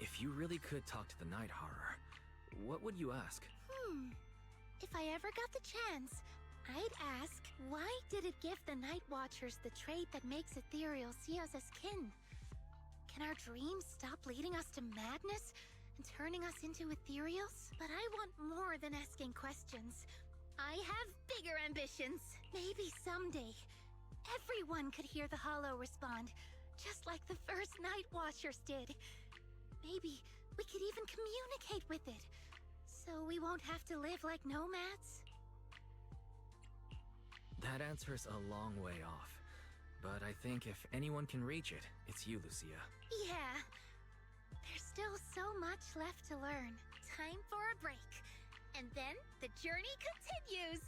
If you really could talk to the Night Horror, what would you ask? If I ever got the chance, I'd ask, why did it give the Night Watchers the trait that makes ethereal see us as kin? Can our dreams stop leading us to madness and turning us into ethereals? But I want more than asking questions. I have bigger ambitions. Maybe someday, everyone could hear the Hollow respond, just like the first Night Watchers did. Maybe we could even communicate with it, so we won't have to live like nomads. That answer's a long way off. But I think if anyone can reach it, it's you, Lucia. Yeah. There's still so much left to learn. Time for a break. And then the journey continues.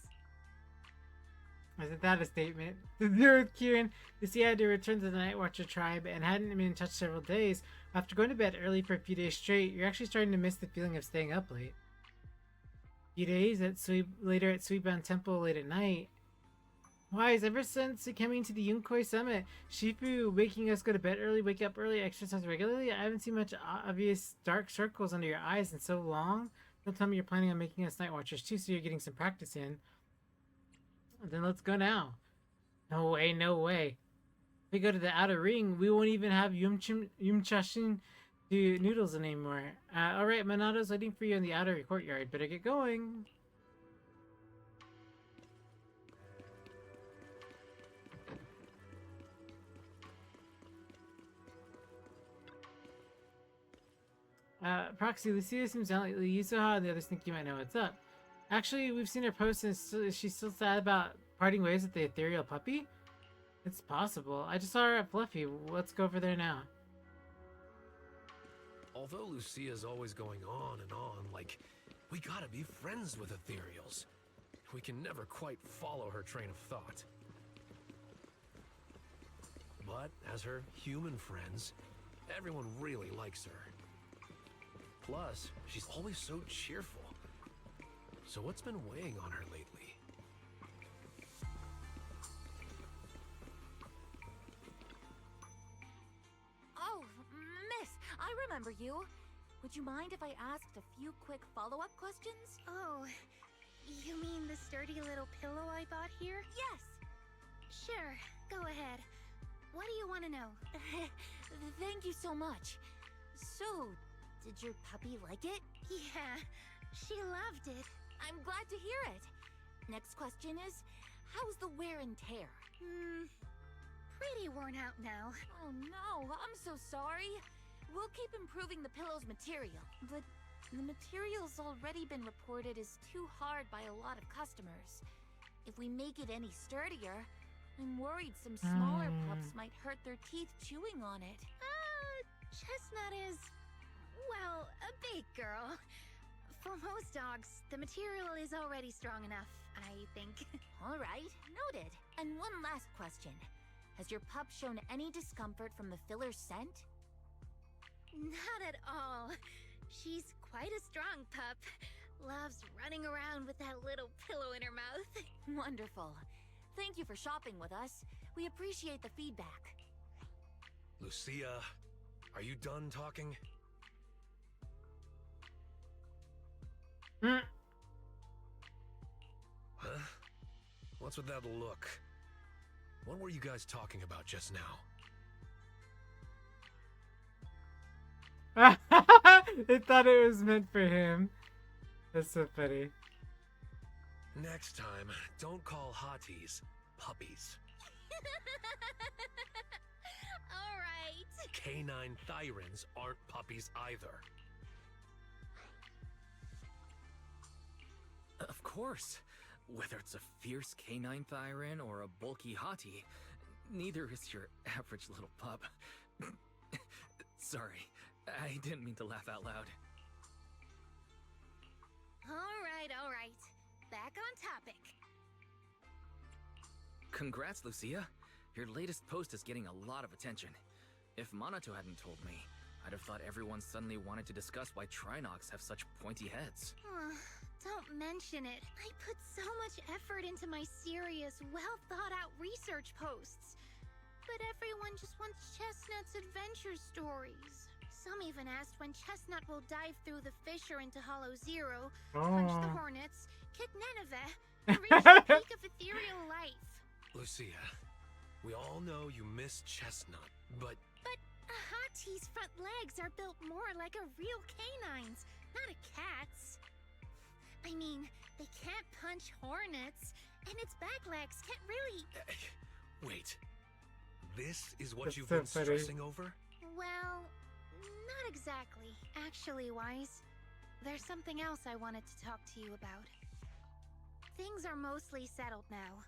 Isn't that a statement? There with Kieran, Lucia had to return to the Night Watcher tribe and hadn't been in touch several days. After going to bed early for a few days straight, you're actually starting to miss the feeling of staying up late. A few days later at Suiban Temple late at night. Wise, ever since coming to the Yunkoi Summit, Shifu making us go to bed early, wake up early, exercise regularly, I haven't seen much obvious dark circles under your eyes in so long. Don't tell me you're planning on making us Night Watchers too, so you're getting some practice in. Then let's go now. No way, no way. If we go to the outer ring, we won't even have Yumchashin do noodles anymore. Alright, Monato's waiting for you in the outer courtyard. Better get going. Proxy, Lucia seems unlikely. Yusuha and the others think you might know what's up. Actually, we've seen her post and she's still sad about parting ways with the ethereal puppy? It's possible. I just saw her at Fluffy. Let's go over there now. Although Lucia's always going on and on, like, we gotta be friends with ethereals. We can never quite follow her train of thought. But as her human friends, everyone really likes her. Plus, she's always so cheerful. So what's been weighing on her lately? Oh, miss, I remember you. Would you mind if I asked a few quick follow-up questions? Oh, you mean the sturdy little pillow I bought here? Yes. Sure, go ahead. What do you want to know? Thank you so much. So, did your puppy like it? Yeah, she loved it. I'm glad to hear it. Next question is, how's the wear and tear? Pretty worn out now. Oh no, I'm so sorry. We'll keep improving the pillow's material, but the material's already been reported as too hard by a lot of customers. If we make it any sturdier, I'm worried some smaller pups might hurt their teeth chewing on it. Chestnut is, well, a big girl. For most dogs, the material is already strong enough, I think. All right, noted. And one last question. Has your pup shown any discomfort from the filler scent? Not at all. She's quite a strong pup. Loves running around with that little pillow in her mouth. Wonderful. Thank you for shopping with us. We appreciate the feedback. Lucia, are you done talking? Huh? What's with that look? What were you guys talking about just now? They thought it was meant for him. That's so funny. Next time, don't call hotties puppies. All right. Canine thyrans aren't puppies either. Of course. Whether it's a fierce canine thyran or a bulky hottie, neither is your average little pup. Sorry, I didn't mean to laugh out loud. All right. Back on topic. Congrats, Lucia. Your latest post is getting a lot of attention. If Monato hadn't told me, I'd have thought everyone suddenly wanted to discuss why Trinox have such pointy heads. Don't mention it. I put so much effort into my serious, well-thought-out research posts. But everyone just wants Chestnut's adventure stories. Some even asked when Chestnut will dive through the fissure into Hollow Zero, punch the hornets, kick Nineveh, and reach the peak of ethereal life. Lucia, we all know you miss Chestnut, but a hottie's front legs are built more like a real canine's, not a cat's. I mean, they can't punch hornets, and its back legs can't really... Wait. This is what That's you've so been funny. stressing over? Well, not exactly. Actually, Wise, there's something else I wanted to talk to you about. Things are mostly settled now.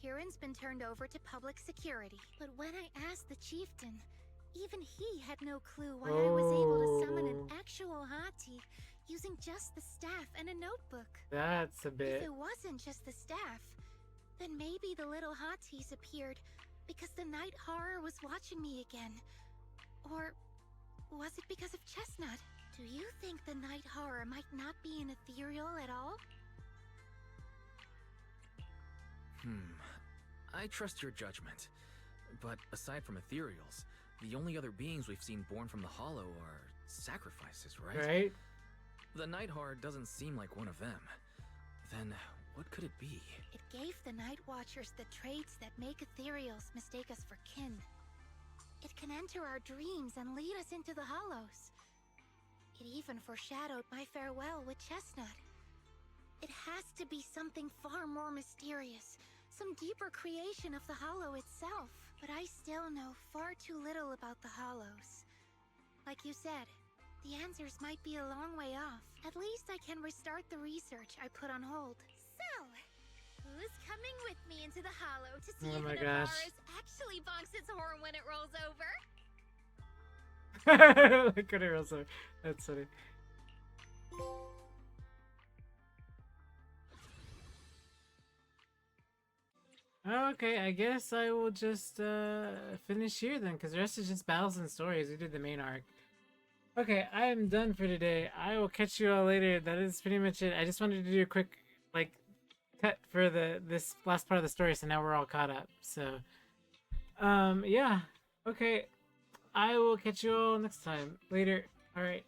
Kieran's been turned over to public security, but when I asked the chieftain, even he had no clue why I was able to summon an actual hottie using just the staff and a notebook. That's a If bit. it wasn't just the staff, then maybe the little hotties appeared because the night horror was watching me again. Or was it because of Chestnut? Do you think the night horror might not be an ethereal at all? I trust your judgment. But aside from ethereals, the only other beings we've seen born from the Hollow are sacrifices, right? Right? The Night Horror doesn't seem like one of them. Then, what could it be? It gave the Night Watchers the traits that make ethereals mistake us for kin. It can enter our dreams and lead us into the Hollows. It even foreshadowed my farewell with Chestnut. It has to be something far more mysterious, some deeper creation of the Hollow itself. But I still know far too little about the Hollows. Like you said, the answers might be a long way off. At least I can restart the research I put on hold. So, Who's coming with me into the hollow to see Oh if my the gosh. virus actually bonks its horn when it rolls over? Look at her also. That's funny. Okay, I guess I will just finish here then, because the rest is just battles and stories. We did the main arc. Okay, I am done for today. I will catch you all later. That is pretty much it. I just wanted to do a quick like cut for this last part of the story, so now we're all caught up. So yeah. Okay. I will catch you all next time. Later. Alright.